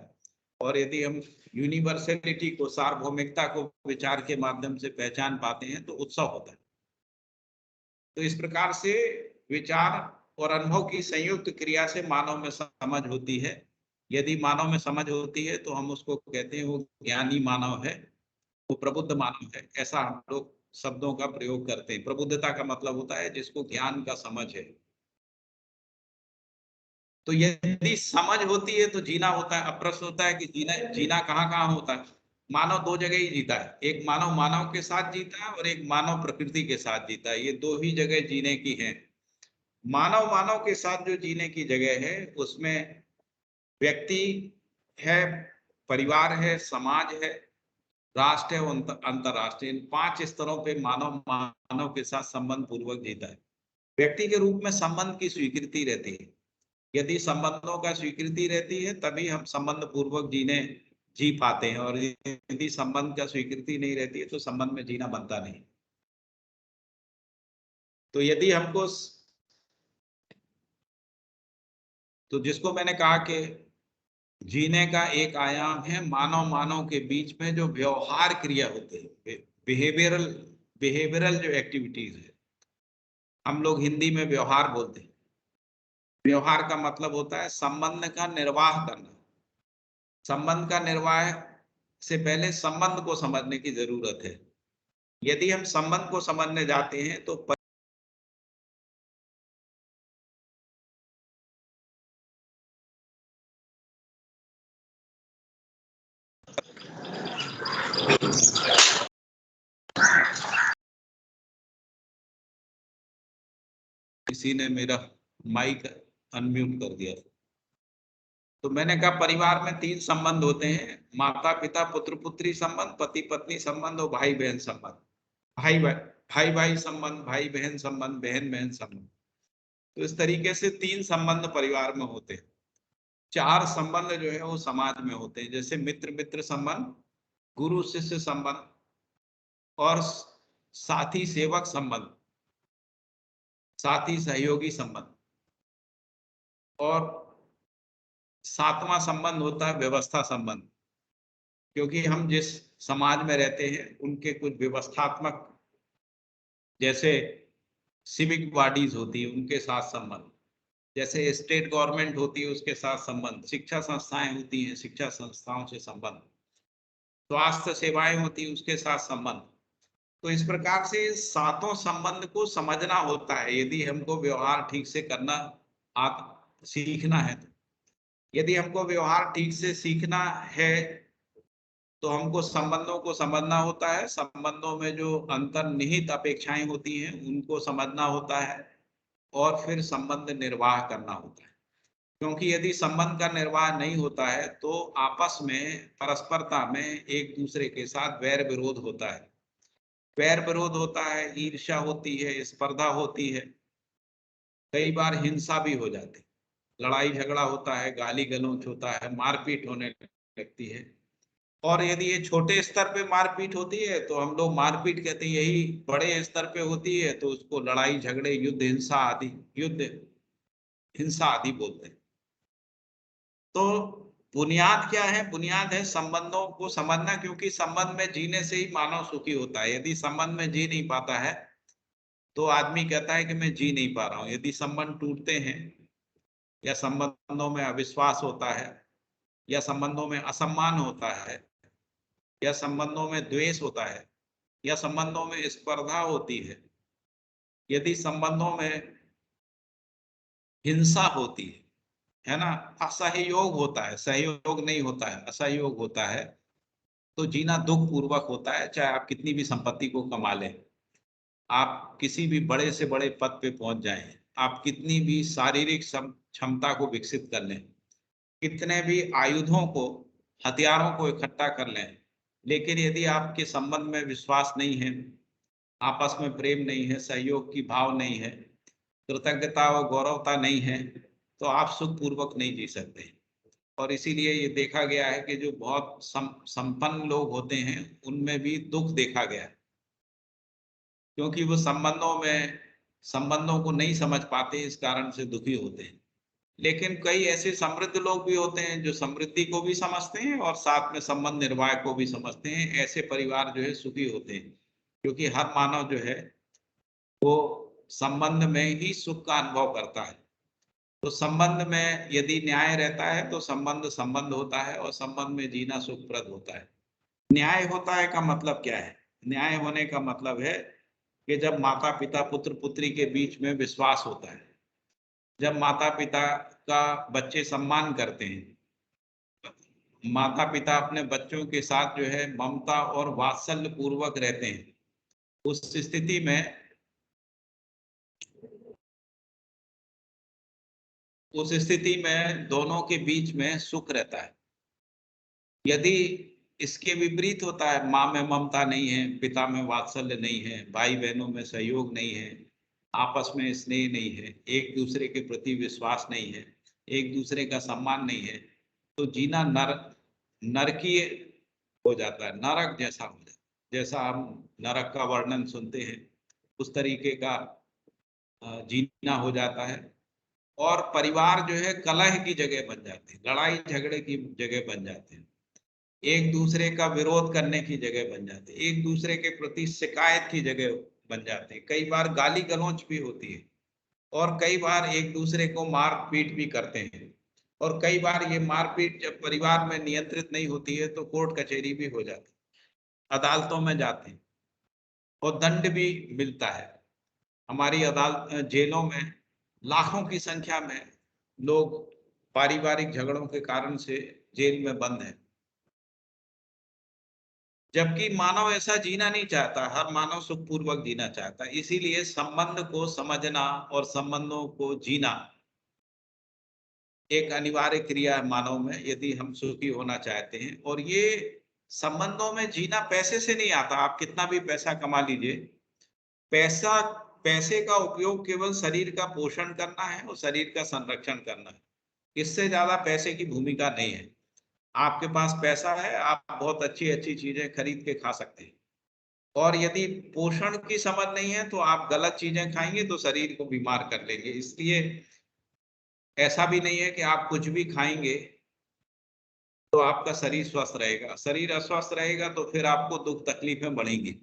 और यदि हम यूनिवर्सलिटी को, सार्वभौमिकता को विचार के माध्यम से पहचान पाते हैं तो उत्सव होता है। तो इस प्रकार से विचार और अनुभव की संयुक्त क्रिया से मानव में समझ होती है। यदि मानव में समझ होती है तो हम उसको कहते हैं वो ज्ञानी मानव है, वो प्रबुद्ध मानव है। ऐसा हम लोग शब्दों का प्रयोग करते हैं। प्रबुद्धता का मतलब होता है जिसको ज्ञान का समझ है। तो यदि समझ होती है तो जीना होता है। अब प्रश्न होता है कि जीना कहाँ कहाँ होता है। मानव दो जगह ही जीता है, एक मानव मानव के साथ जीता है और एक मानव प्रकृति के साथ जीता है। ये दो ही जगह जीने की है। मानव मानव के साथ जो जीने की जगह है उसमें व्यक्ति है, परिवार है, समाज है, राष्ट्र है, अंतरराष्ट्रीय, इन 5 स्तरों पे मानव मानव के साथ संबंध पूर्वक जीता है। व्यक्ति के रूप में संबंध की स्वीकृति रहती है। यदि संबंधों का स्वीकृति रहती है तभी हम संबंध पूर्वक जी पाते हैं, और यदि संबंध का स्वीकृति नहीं रहती है तो संबंध में जीना बनता नहीं। तो यदि हमको, तो जिसको मैंने कहा कि जीने का एक आयाम है मानव मानव के बीच में जो व्यवहार क्रिया होते हैं, बिहेवियरल जो एक्टिविटीज है, हम लोग हिंदी में व्यवहार बोलते हैं। व्यवहार का मतलब होता है संबंध का निर्वाह करना। संबंध का निर्वाह से पहले संबंध को समझने की जरूरत है। यदि हम संबंध को समझने जाते हैं तो किसी ने मेरा माइक अनम्यूट कर दिया। तो मैंने कहा परिवार में 3 संबंध होते हैं, माता पिता पुत्र पुत्री संबंध, पति पत्नी संबंध और भाई बहन संबंध। भाई भाई संबंध, भाई बहन संबंध, बहन बहन संबंध। तो इस तरीके से 3 संबंध परिवार में होते हैं। 4 संबंध जो है वो समाज में होते हैं, जैसे मित्र मित्र संबंध, गुरु शिष्य संबंध और साथी सेवक संबंध, साथी सहयोगी संबंध। और 7वां संबंध होता है व्यवस्था संबंध, क्योंकि हम जिस समाज में रहते हैं उनके कुछ व्यवस्थात्मक, जैसे सिविक बॉडीज होती है उनके साथ संबंध, जैसे स्टेट गवर्नमेंट होती है उसके साथ संबंध, शिक्षा संस्थाएं होती हैं शिक्षा संस्थाओं से संबंध, स्वास्थ्य सेवाएं होती है उसके साथ संबंध। तो इस प्रकार से 7 संबंध को समझना होता है यदि हमको व्यवहार ठीक से करना सीखना है। यदि हमको व्यवहार ठीक से सीखना है तो हमको संबंधों को समझना होता है। संबंधों में जो अंतर्निहित अपेक्षाएं होती हैं उनको समझना होता है और फिर संबंध निर्वाह करना होता है। क्योंकि यदि संबंध का निर्वाह नहीं होता है तो आपस में परस्परता में एक दूसरे के साथ वैर विरोध होता है। वैर विरोध होता है, ईर्ष्या होती है, स्पर्धा होती है, कई बार हिंसा भी हो जाती है, लड़ाई झगड़ा होता है, गाली गलौज होता है, मारपीट होने लगती है। और यदि ये छोटे स्तर पे मारपीट होती है तो हम लोग मारपीट कहते हैं, यही बड़े स्तर पे होती है तो उसको लड़ाई झगड़े, युद्ध हिंसा आदि बोलते हैं। तो बुनियाद क्या है? बुनियाद है संबंधों को समझना, क्योंकि संबंध में जीने से ही मानव सुखी होता है। यदि संबंध में जी नहीं पाता है तो आदमी कहता है कि मैं जी नहीं पा रहा हूं। यदि संबंध टूटते हैं, या संबंधों में अविश्वास होता है, या संबंधों में असम्मान होता है, या संबंधों में द्वेष होता है, या संबंधों में स्पर्धा होती है, यदि संबंधों में हिंसा होती है ना, असहयोग होता है, सहयोग नहीं होता है, असहयोग होता है, तो जीना दुख पूर्वक होता है। चाहे आप कितनी भी संपत्ति को कमा लें, आप किसी भी बड़े से बड़े पद पे पहुंच जाएं, आप कितनी भी शारीरिक क्षमता को विकसित कर लें, कितने भी आयुधों को, हथियारों को इकट्ठा कर लें, लेकिन यदि आपके संबंध में विश्वास नहीं है, आपस में प्रेम नहीं है, सहयोग की भाव नहीं है, कृतज्ञता और गौरवता नहीं है, तो आप सुख पूर्वक नहीं जी सकते। और इसीलिए ये देखा गया है कि जो बहुत संपन्न लोग होते हैं उनमें भी दुख देखा गया है, क्योंकि वो संबंधों को नहीं समझ पाते, इस कारण से दुखी होते हैं। लेकिन कई ऐसे समृद्ध लोग भी होते हैं जो समृद्धि को भी समझते हैं और साथ में संबंध निर्वाह को भी समझते हैं। ऐसे परिवार जो है सुखी होते हैं, क्योंकि हर मानव जो है वो संबंध में ही सुख का अनुभव करता है। तो संबंध में यदि न्याय रहता है तो संबंध होता है, और संबंध में जीना सुखप्रद होता है। न्याय होता है का मतलब क्या है? न्याय होने का मतलब है कि जब माता पिता पुत्र पुत्री के बीच में विश्वास होता है, जब माता पिता का बच्चे सम्मान करते हैं, माता पिता अपने बच्चों के साथ जो है ममता और वात्सल्य पूर्वक रहते हैं, उस स्थिति में दोनों के बीच में सुख रहता है। यदि इसके विपरीत होता है, माँ में ममता नहीं है, पिता में वात्सल्य नहीं है, भाई बहनों में सहयोग नहीं है, आपस में स्नेह नहीं है, एक दूसरे के प्रति विश्वास नहीं है, एक दूसरे का सम्मान नहीं है, तो जीना नरकीय हो जाता है, नरक जैसा हो जाता है। जैसा हम नरक का वर्णन सुनते हैं उस तरीके का जीना हो जाता है। और परिवार जो है कलह की जगह बन जाते हैं, लड़ाई झगड़े की जगह बन जाते हैं, एक दूसरे का विरोध करने की जगह बन जाते हैं, एक दूसरे के प्रति शिकायत की जगह बन जाते हैं, कई बार गाली गलौज भी होती है, और कई बार एक दूसरे को मार पीट भी करते हैं। और कई बार ये मारपीट जब परिवार में नियंत्रित नहीं होती है तो कोर्ट कचहरी भी हो जाती है, अदालतों में जाते हैं और दंड भी मिलता है। हमारी अदालत जेलों में लाखों की संख्या में लोग पारिवारिक झगड़ों के कारण से जेल में बंद हैं, जबकि मानव ऐसा जीना नहीं चाहता। हर मानव सुखपूर्वक जीना चाहता है। इसीलिए संबंध को समझना और संबंधों को जीना एक अनिवार्य क्रिया है मानव में, यदि हम सुखी होना चाहते हैं। और ये संबंधों में जीना पैसे से नहीं आता। आप कितना भी पैसा कमा लीजिए, पैसे का उपयोग केवल शरीर का पोषण करना है और शरीर का संरक्षण करना है, इससे ज्यादा पैसे की भूमिका नहीं है। आपके पास पैसा है, आप बहुत अच्छी अच्छी चीजें खरीद के खा सकते हैं, और यदि पोषण की समझ नहीं है तो आप गलत चीजें खाएंगे तो शरीर को बीमार कर लेंगे। इसलिए ऐसा भी नहीं है कि आप कुछ भी खाएंगे तो आपका शरीर स्वस्थ रहेगा। शरीर अस्वस्थ रहेगा तो फिर आपको दुख तकलीफें बढ़ेंगी।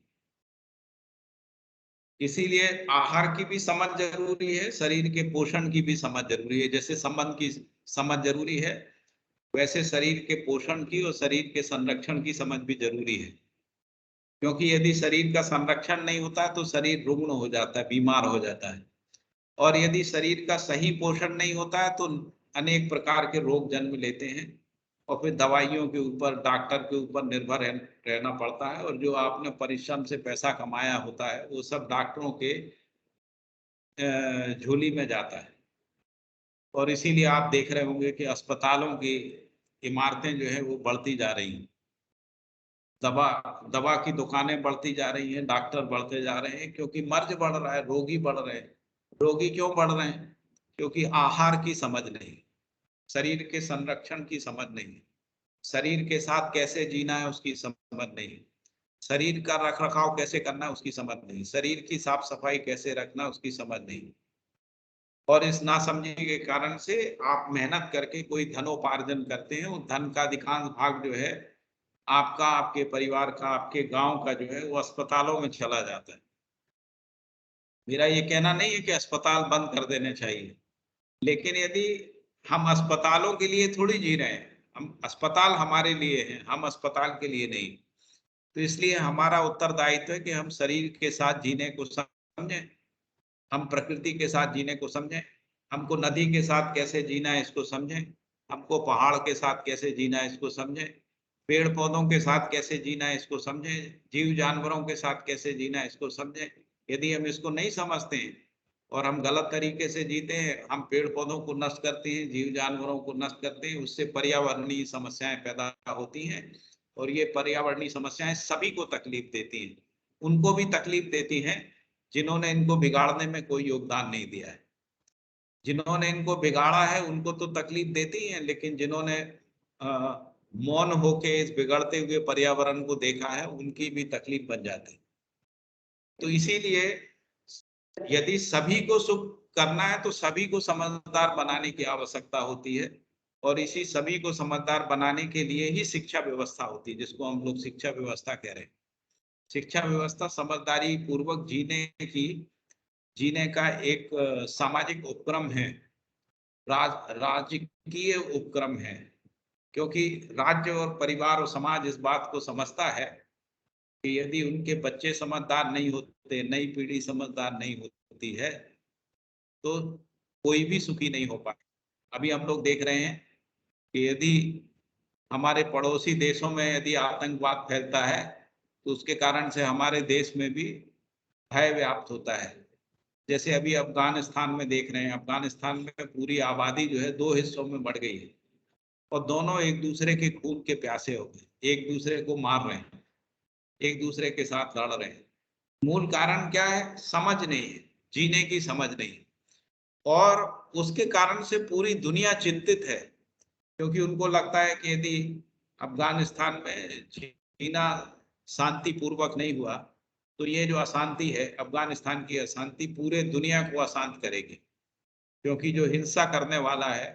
इसीलिए आहार की भी समझ जरूरी है, शरीर के पोषण की भी समझ जरूरी है। जैसे संबंध की समझ जरूरी है, वैसे शरीर के पोषण की और शरीर के संरक्षण की समझ भी जरूरी है। क्योंकि यदि शरीर का संरक्षण नहीं होता तो शरीर रुग्ण हो जाता है, बीमार हो जाता है। और यदि शरीर का सही पोषण नहीं होता है तो अनेक प्रकार के रोग जन्म लेते हैं, और फिर दवाइयों के ऊपर, डॉक्टर के ऊपर निर्भर रहना पड़ता है। और जो आपने परिश्रम से पैसा कमाया होता है वो सब डॉक्टरों के झोली में जाता है। और इसीलिए आप देख रहे होंगे कि अस्पतालों की इमारतें जो है वो बढ़ती जा रही हैं। दवा की दुकानें बढ़ती जा रही हैं, डॉक्टर बढ़ते जा रहे हैं, क्योंकि मर्ज बढ़ रहा है, रोगी बढ़ रहे हैं। रोगी क्यों बढ़ रहे हैं? क्योंकि आहार की समझ नहीं, शरीर के संरक्षण की समझ नहीं, शरीर के साथ कैसे जीना है उसकी समझ नहीं, शरीर का रख रखाव कैसे करना है उसकी समझ नहीं, शरीर की साफ सफाई कैसे रखना उसकी समझ नहीं। और इस नासमझी के कारण से आप मेहनत करके कोई धनोपार्जन करते हैं, उस धन का अधिकांश भाग जो है आपका, आपके परिवार का, आपके गांव का जो है वो अस्पतालों में चला जाता है। मेरा ये कहना नहीं है कि अस्पताल बंद कर देने चाहिए, लेकिन यदि हम अस्पतालों के लिए थोड़ी जी रहे हैं, हम अस्पताल हमारे लिए हैं, हम अस्पताल के लिए नहीं। तो इसलिए हमारा उत्तरदायित्व है कि हम शरीर के साथ जीने को समझें, हम प्रकृति के साथ जीने को समझें, हमको नदी के साथ कैसे जीना है इसको समझें, हमको पहाड़ के साथ कैसे जीना है इसको समझें, पेड़ पौधों के साथ कैसे जीना है इसको समझें, जीव जानवरों के साथ कैसे जीना है इसको समझें। यदि हम इसको नहीं समझते हैं और हम गलत तरीके से जीते हैं, हम पेड़ पौधों को नष्ट करते हैं, जीव जानवरों को नष्ट करते हैं, उससे पर्यावरणीय समस्याएं पैदा होती हैं। और ये पर्यावरणीय समस्याएं सभी को तकलीफ देती हैं, उनको भी तकलीफ देती हैं जिन्होंने इनको बिगाड़ने में कोई योगदान नहीं दिया है। जिन्होंने इनको बिगाड़ा है उनको तो तकलीफ देती है, लेकिन जिन्होंने मौन होके इस बिगड़ते हुए पर्यावरण को देखा है उनकी भी तकलीफ बन जाती है। तो इसीलिए यदि सभी को सुख करना है तो सभी को समझदार बनाने की आवश्यकता होती है, और इसी सभी को समझदार बनाने के लिए ही शिक्षा व्यवस्था होती है, जिसको हम लोग शिक्षा व्यवस्था कह रहे हैं। शिक्षा व्यवस्था समझदारी पूर्वक जीने का एक सामाजिक उपक्रम है, राजकीय उपक्रम है। क्योंकि राज्य और परिवार और समाज इस बात को समझता है कि यदि उनके बच्चे समझदार नहीं होते, नई पीढ़ी समझदार नहीं होती है, तो कोई भी सुखी नहीं हो पाए। अभी हम लोग देख रहे हैं कि यदि हमारे पड़ोसी देशों में यदि आतंकवाद फैलता है तो उसके कारण से हमारे देश में भी भय व्याप्त होता है। जैसे अभी अफगानिस्तान में देख रहे हैं, अफगानिस्तान में पूरी आबादी जो है 2 हिस्सों में बढ़ गई है और दोनों एक दूसरे के खून के प्यासे हो गए, एक दूसरे को मार रहे हैं, एक दूसरे के साथ लड़ रहे हैं। मूल कारण क्या है? समझ नहीं है, जीने की समझ नहीं। और उसके कारण से पूरी दुनिया चिंतित है, क्योंकि उनको लगता है कि यदि अफगानिस्तान में जीना शांतिपूर्वक नहीं हुआ तो ये जो अशांति है, अफगानिस्तान की अशांति पूरे दुनिया को अशांत करेगी। क्योंकि जो हिंसा करने वाला है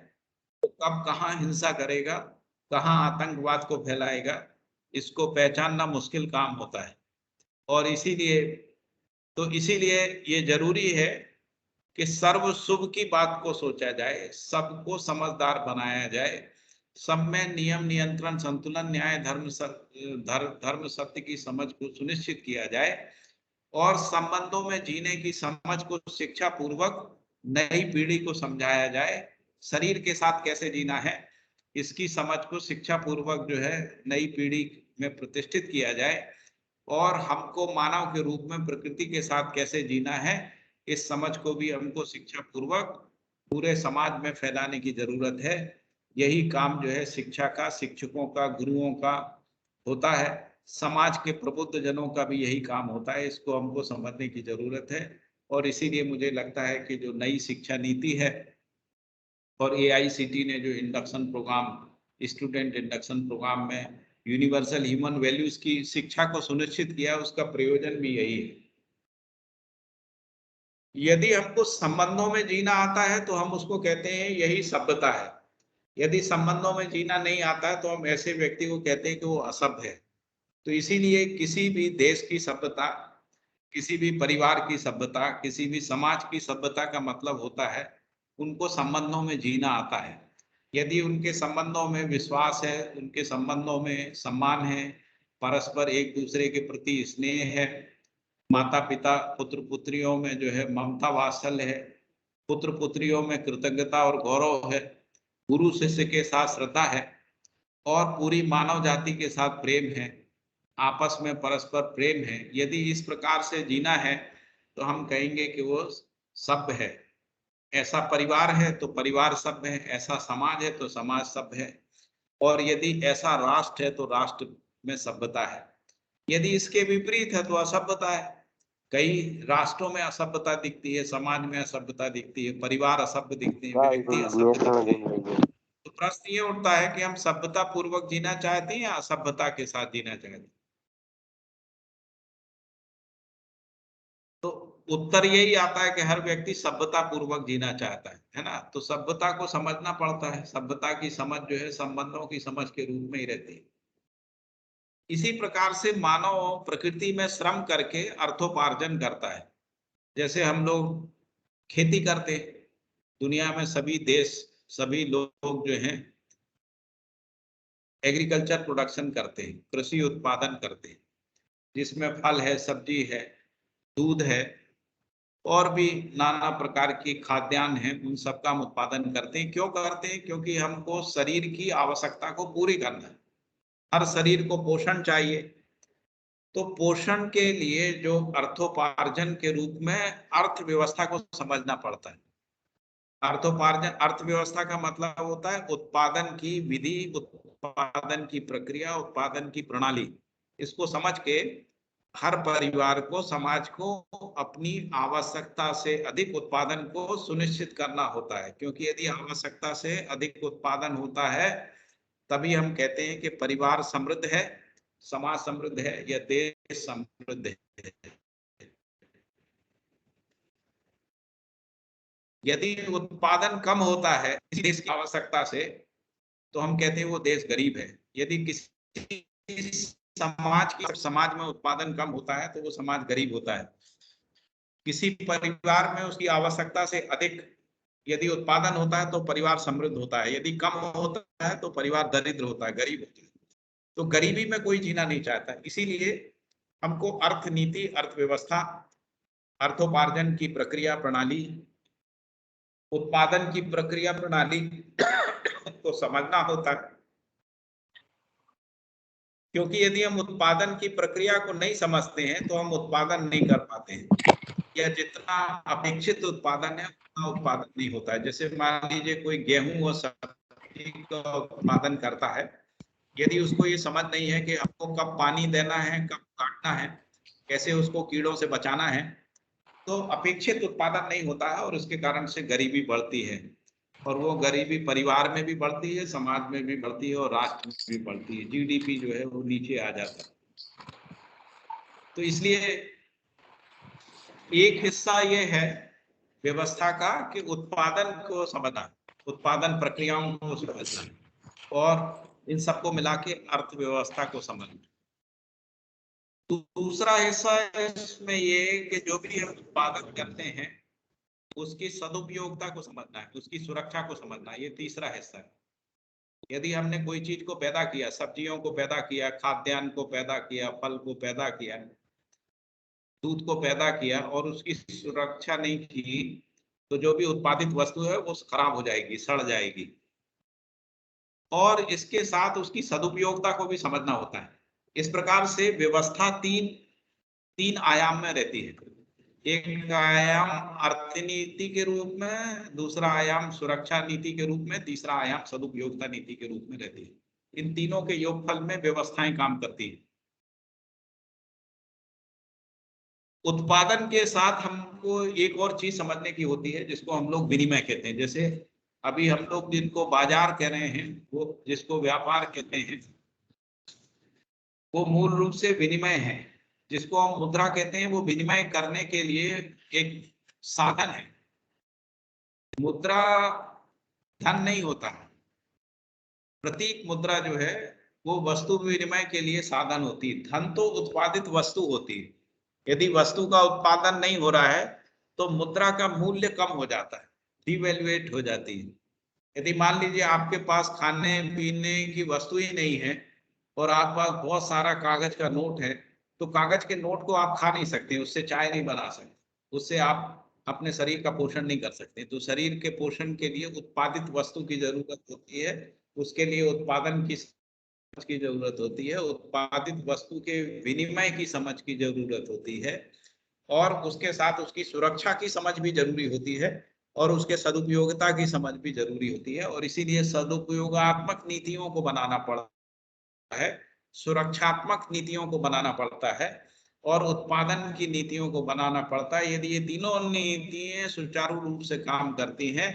तो कब कहाँ हिंसा करेगा, कहाँ आतंकवाद को फैलाएगा, इसको पहचानना मुश्किल काम होता है। और इसीलिए ये जरूरी है कि सर्व शुभ की बात को सोचा जाए, सबको समझदार बनाया जाए, सब में नियम नियंत्रण संतुलन न्याय धर्म सत्य की समझ को सुनिश्चित किया जाए, और संबंधों में जीने की समझ को शिक्षा पूर्वक नई पीढ़ी को समझाया जाए। शरीर के साथ कैसे जीना है इसकी समझ को शिक्षा पूर्वक जो है नई पीढ़ी में प्रतिष्ठित किया जाए, और हमको मानव के रूप में प्रकृति के साथ कैसे जीना है इस समझ को भी हमको शिक्षा पूर्वक पूरे समाज में फैलाने की जरूरत है। यही काम जो है शिक्षा का, शिक्षकों का, गुरुओं का होता है, समाज के प्रबुद्ध जनों का भी यही काम होता है। इसको हमको समझने की जरूरत है। और इसीलिए मुझे लगता है कि जो नई शिक्षा नीति है और AICTE ने जो induction programme, student induction programme में यूनिवर्सल ह्यूमन वैल्यूज की शिक्षा को सुनिश्चित किया, उसका प्रयोजन भी यही है। यदि हमको संबंधों में जीना आता है तो हम उसको कहते हैं यही सभ्यता है। यदि संबंधों में जीना नहीं आता है तो हम ऐसे व्यक्ति को कहते हैं कि वो असभ्य है। तो इसीलिए किसी भी देश की सभ्यता, किसी भी परिवार की सभ्यता, किसी भी समाज की सभ्यता का मतलब होता है उनको संबंधों में जीना आता है। यदि उनके संबंधों में विश्वास है, उनके संबंधों में सम्मान है, परस्पर एक दूसरे के प्रति स्नेह है, माता पिता पुत्र पुत्रियों में जो है ममता वात्सल्य है, पुत्र पुत्रियों में कृतज्ञता और गौरव है, गुरु शिष्य के साथ श्रद्धा है, और पूरी मानव जाति के साथ प्रेम है, आपस में परस्पर प्रेम है। यदि इस प्रकार से जीना है तो हम कहेंगे कि वो सभ्य है। ऐसा परिवार है तो परिवार सभ्य है, ऐसा समाज है तो समाज सभ्य है, और यदि ऐसा राष्ट्र है तो राष्ट्र में सभ्यता है। यदि इसके विपरीत है तो असभ्यता है। कई राष्ट्रों में असभ्यता दिखती है, समाज में असभ्यता दिखती है, परिवार असभ्य दिखते हैं, व्यक्ति असभ्य दिखते हैं। तो प्रश्न ये उठता है कि हम सभ्यता पूर्वक जीना चाहते हैं या असभ्यता के साथ जीना चाहते हैं। तो उत्तर यही आता है कि हर व्यक्ति सभ्यता पूर्वक जीना चाहता है ना। तो सभ्यता को समझना पड़ता है। सभ्यता की समझ जो है संबंधों की समझ के रूप में ही रहती है। इसी प्रकार से मानव प्रकृति में श्रम करके अर्थोपार्जन करता है। जैसे हम लोग खेती करते हैं, दुनिया में सभी देश, सभी लोग जो हैं एग्रीकल्चर प्रोडक्शन करते हैं, कृषि उत्पादन करते हैं, जिसमें फल है, सब्जी है, दूध है और भी नाना प्रकार की खाद्यान्न है, उन सब का हम उत्पादन करते हैं। क्यों करते हैं? क्योंकि हमको शरीर की आवश्यकता को पूरी करना है। हर शरीर को पोषण चाहिए। तो पोषण के लिए जो अर्थोपार्जन के रूप में अर्थव्यवस्था को समझना पड़ता है। अर्थोपार्जन, अर्थव्यवस्था का मतलब होता है उत्पादन की विधि, उत्पादन की प्रक्रिया, उत्पादन की प्रणाली। इसको समझ के हर परिवार को, समाज को अपनी आवश्यकता से अधिक उत्पादन को सुनिश्चित करना होता है। क्योंकि यदि आवश्यकता से अधिक उत्पादन होता है तभी हम कहते हैं कि परिवार समृद्ध है, समाज समृद्ध है या देश समृद्ध है। यदि उत्पादन कम होता है किसी देश की आवश्यकता से तो हम कहते हैं वो देश गरीब है। यदि किसी समाज में उत्पादन कम होता है तो वो समाज गरीब होता है। किसी परिवार में उसकी आवश्यकता से अधिक यदि उत्पादन होता है तो परिवार समृद्ध होता है। यदि कम होता है तो परिवार दरिद्र होता है, गरीब होता है। तो गरीबी में कोई जीना नहीं चाहता। इसीलिए हमको अर्थनीति, अर्थव्यवस्था, अर्थोपार्जन की प्रक्रिया प्रणाली, उत्पादन की प्रक्रिया प्रणाली को समझना होता है। क्योंकि यदि हम उत्पादन की प्रक्रिया को नहीं समझते हैं तो हम उत्पादन नहीं कर पाते हैं, या जितना अपेक्षित उत्पादन है उतना उत्पादन नहीं होता है। जैसे मान लीजिए कोई गेहूं और सब्जी का उत्पादन करता है, यदि उसको ये समझ नहीं है कि हमको कब पानी देना है, कब काटना है, कैसे उसको कीड़ों से बचाना है, तो अपेक्षित उत्पादन नहीं होता है और उसके कारण से गरीबी बढ़ती है। और वो गरीबी परिवार में भी बढ़ती है, समाज में भी बढ़ती है और राष्ट्र में भी बढ़ती है। जीडीपी जो है वो नीचे आ जाता है। तो इसलिए एक हिस्सा ये है व्यवस्था का कि उत्पादन को समझना, उत्पादन प्रक्रियाओं को समझना और इन सबको मिला के अर्थव्यवस्था को समझना। दूसरा हिस्सा इसमें ये कि जो भी हम उत्पादन करते हैं उसकी सदुपयोगिता को समझना है, उसकी सुरक्षा को समझना है। ये तीसरा हिस्सा है। यदि हमने कोई चीज को पैदा किया, सब्जियों को पैदा किया, खाद्यान्न को पैदा किया, फल को पैदा किया, दूध को पैदा किया और उसकी सुरक्षा नहीं की तो जो भी उत्पादित वस्तु है वो खराब हो जाएगी, सड़ जाएगी। और इसके साथ उसकी सदुपयोगिता को भी समझना होता है। इस प्रकार से व्यवस्था तीन आयाम में रहती है। एक आयाम अर्थनीति के रूप में, दूसरा आयाम सुरक्षा नीति के रूप में, तीसरा आयाम सदुपयोगिता नीति के रूप में रहती है। इन तीनों के योगफल में व्यवस्थाएं काम करती है। उत्पादन के साथ हमको एक और चीज समझने की होती है जिसको हम लोग विनिमय कहते हैं। जैसे अभी हम लोग जिनको बाजार कह रहे हैं, वो जिसको व्यापार कहते हैं, वो मूल रूप से विनिमय है। जिसको हम मुद्रा कहते हैं वो विनिमय करने के लिए एक साधन है। मुद्रा धन नहीं होता है। प्रतीक मुद्रा जो है वो वस्तु विनिमय के लिए साधन होती है। धन तो उत्पादित वस्तु होती है। यदि वस्तु का उत्पादन नहीं हो रहा है तो मुद्रा का मूल्य कम हो जाता है, डिवैल्यूएट हो जाती है। यदि मान लीजिए आपके पास खाने पीने की वस्तु ही नहीं है और आपके पास बहुत सारा कागज का नोट है, तो कागज के नोट को आप खा नहीं सकते, उससे चाय नहीं बना सकते, उससे आप अपने शरीर का पोषण नहीं कर सकते। तो शरीर के पोषण के लिए उत्पादित वस्तु की जरूरत होती है, उसके लिए उत्पादन की समझ की जरूरत होती है, उत्पादित वस्तु के विनिमय की समझ की जरूरत होती है और उसके साथ उसकी सुरक्षा की समझ भी जरूरी होती है और उसके सदुपयोगिता की समझ भी जरूरी होती है। और इसीलिए सदुपयोगात्मक नीतियों को बनाना पड़ता है। सुरक्षात्मक नीतियों को बनाना पड़ता है और उत्पादन की नीतियों को बनाना पड़ता है। यदि ये तीनों नीतियां सुचारू रूप से काम करती हैं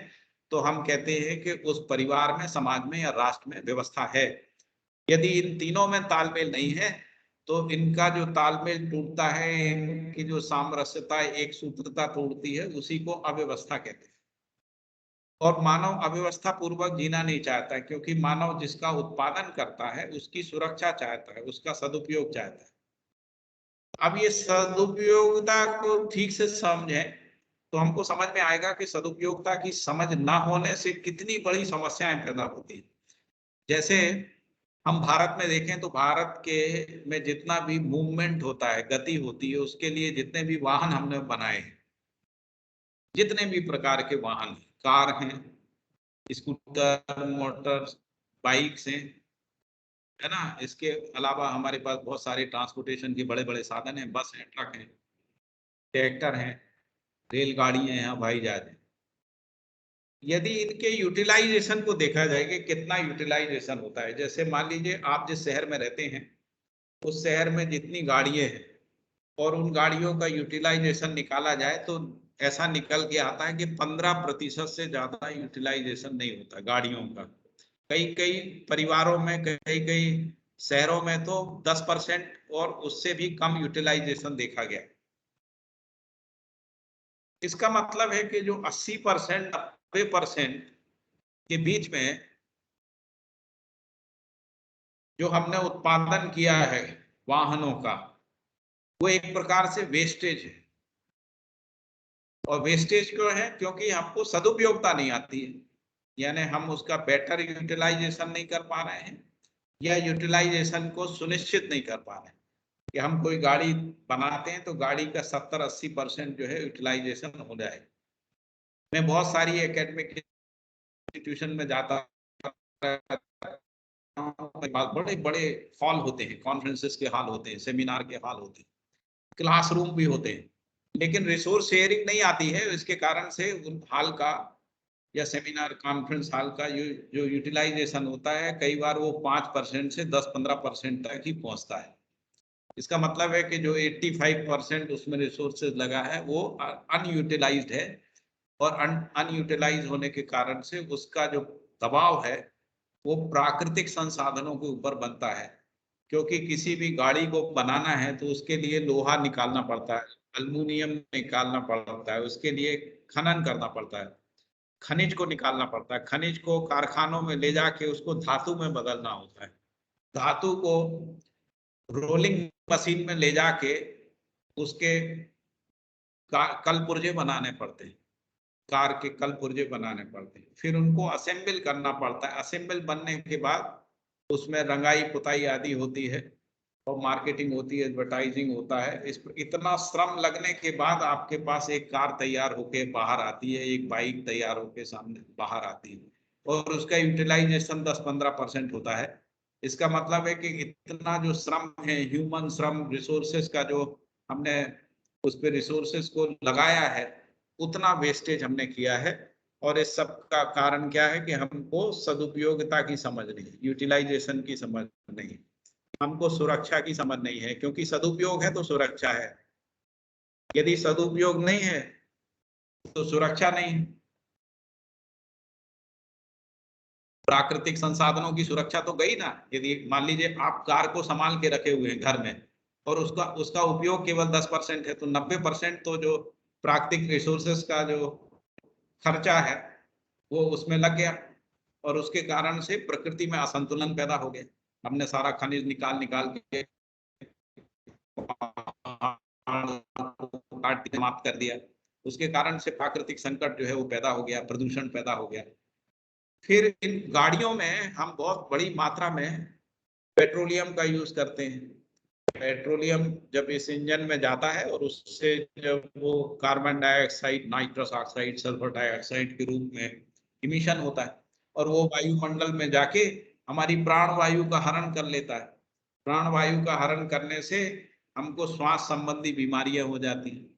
तो हम कहते हैं कि उस परिवार में, समाज में या राष्ट्र में व्यवस्था है। यदि इन तीनों में तालमेल नहीं है तो इनका जो तालमेल टूटता है, इनकी जो सामरस्यता, एक सूत्रता टूटती है, उसी को अव्यवस्था कहते हैं। और मानव अव्यवस्था पूर्वक जीना नहीं चाहता है, क्योंकि मानव जिसका उत्पादन करता है उसकी सुरक्षा चाहता है, उसका सदुपयोग चाहता है। अब ये सदुपयोगिता को ठीक से समझें तो हमको समझ में आएगा कि सदुपयोगिता की समझ ना होने से कितनी बड़ी समस्याएं पैदा होती हैं। जैसे हम भारत में देखें तो भारत के में जितना भी मूवमेंट होता है, गति होती है, उसके लिए जितने भी वाहन हमने बनाए हैं, जितने भी प्रकार के वाहन, कार हैं, स्कूटर, मोटर बाइक्स हैं, है ना, इसके अलावा हमारे पास बहुत सारे ट्रांसपोर्टेशन के बड़े बड़े साधन हैं, बस हैं, ट्रक हैं, ट्रैक्टर हैं, रेलगाड़ियां हैं, हवाई जहाज हैं। यदि इनके यूटिलाइजेशन को देखा जाए कि कितना यूटिलाइजेशन होता है, जैसे मान लीजिए आप जिस शहर में रहते हैं उस शहर में जितनी गाड़ियां हैं और उन गाड़ियों का यूटिलाइजेशन निकाला जाए तो ऐसा निकल के आता है कि 15% से ज्यादा यूटिलाइजेशन नहीं होता गाड़ियों का। कई कई परिवारों में, कई कई शहरों में तो 10% और उससे भी कम यूटिलाइजेशन देखा गया। इसका मतलब है कि जो 80%, 90% के बीच में जो हमने उत्पादन किया है वाहनों का, वो एक प्रकार से वेस्टेज है। और वेस्टेज क्यों है? क्योंकि हमको सदुपयोगिता नहीं आती है, यानी हम उसका बेटर यूटिलाइजेशन नहीं कर पा रहे हैं या यूटिलाइजेशन को सुनिश्चित नहीं कर पा रहे हैं। कि हम कोई गाड़ी बनाते हैं तो गाड़ी का 70-80% जो है यूटिलाइजेशन हो जाए। मैं बहुत सारी एकेडमिक इंस्टीट्यूशन में जाता, बड़े बड़े हॉल होते हैं, कॉन्फ्रेंसेस के हॉल होते हैं, सेमिनार के हॉल होते हैं, क्लासरूम भी होते हैं, लेकिन रिसोर्स शेयरिंग नहीं आती है। इसके कारण से उन हॉल का या सेमिनार कॉन्फ्रेंस हॉल का जो यूटिलाइजेशन होता है, कई बार वो 5% से 10-15% तक ही पहुंचता है। इसका मतलब है कि जो 85% उसमें रिसोर्सेज लगा है वो अनयूटिलाइज्ड है, और अनयूटिलाइज होने के कारण से उसका जो दबाव है वो प्राकृतिक संसाधनों के ऊपर बनता है। क्योंकि किसी भी गाड़ी को बनाना है तो उसके लिए लोहा निकालना पड़ता है, अल्युमिनियम निकालना पड़ता है, उसके लिए खनन करना पड़ता है, खनिज को निकालना पड़ता है, खनिज को कारखानों में ले जाके उसको धातु में बदलना होता है, धातु को रोलिंग मशीन में ले जाके उसके कल पुर्जे बनाने पड़ते हैं, कार के कल पुर्जे बनाने पड़ते हैं, फिर उनको असेंबल करना पड़ता है। असेंबल बनने के बाद उसमें रंगाई पुताई आदि होती है और मार्केटिंग होती है, एडवर्टाइजिंग होता है। इस इतना श्रम लगने के बाद आपके पास एक कार तैयार होके बाहर आती है, एक बाइक तैयार होके सामने बाहर आती है, और उसका यूटिलाइजेशन 10-15% होता है। इसका मतलब है कि इतना जो श्रम है, ह्यूमन श्रम, रिसोर्सेज का जो हमने उस पर रिसोर्सेज को लगाया है, उतना वेस्टेज हमने किया है। और इस सब का कारण क्या है कि हमको सदुपयोगिता की समझ नहीं है, यूटिलाइजेशन की समझ नहीं है, हमको सुरक्षा की समझ नहीं है। क्योंकि सदुपयोग है तो सुरक्षा है, यदि सदुपयोग नहीं है तो सुरक्षा नहीं है। प्राकृतिक संसाधनों की सुरक्षा तो गई ना। यदि मान लीजिए आप कार को संभाल के रखे हुए हैं घर में और उसका उपयोग केवल 10% है, तो 90% तो जो प्राकृतिक रिसोर्सेस का जो खर्चा है वो उसमें लग गया, और उसके कारण से प्रकृति में असंतुलन पैदा हो गया। हमने सारा खनिज निकाल के समाप्त कर दिया, उसके कारण से प्राकृतिक संकट जो है वो पैदा हो गया, प्रदूषण पैदा हो गया। फिर इन गाड़ियों में हम बहुत बड़ी मात्रा में पेट्रोलियम का यूज करते हैं। पेट्रोलियम जब इस इंजन में जाता है और उससे जब वो carbon dioxide, nitrous oxide, sulphur dioxide के रूप में इमिशन होता है और वो वायुमंडल में जाके हमारी प्राण वायु का हरण कर लेता है। प्राण वायु का हरण करने से हमको श्वास संबंधी बीमारियां हो जाती हैं,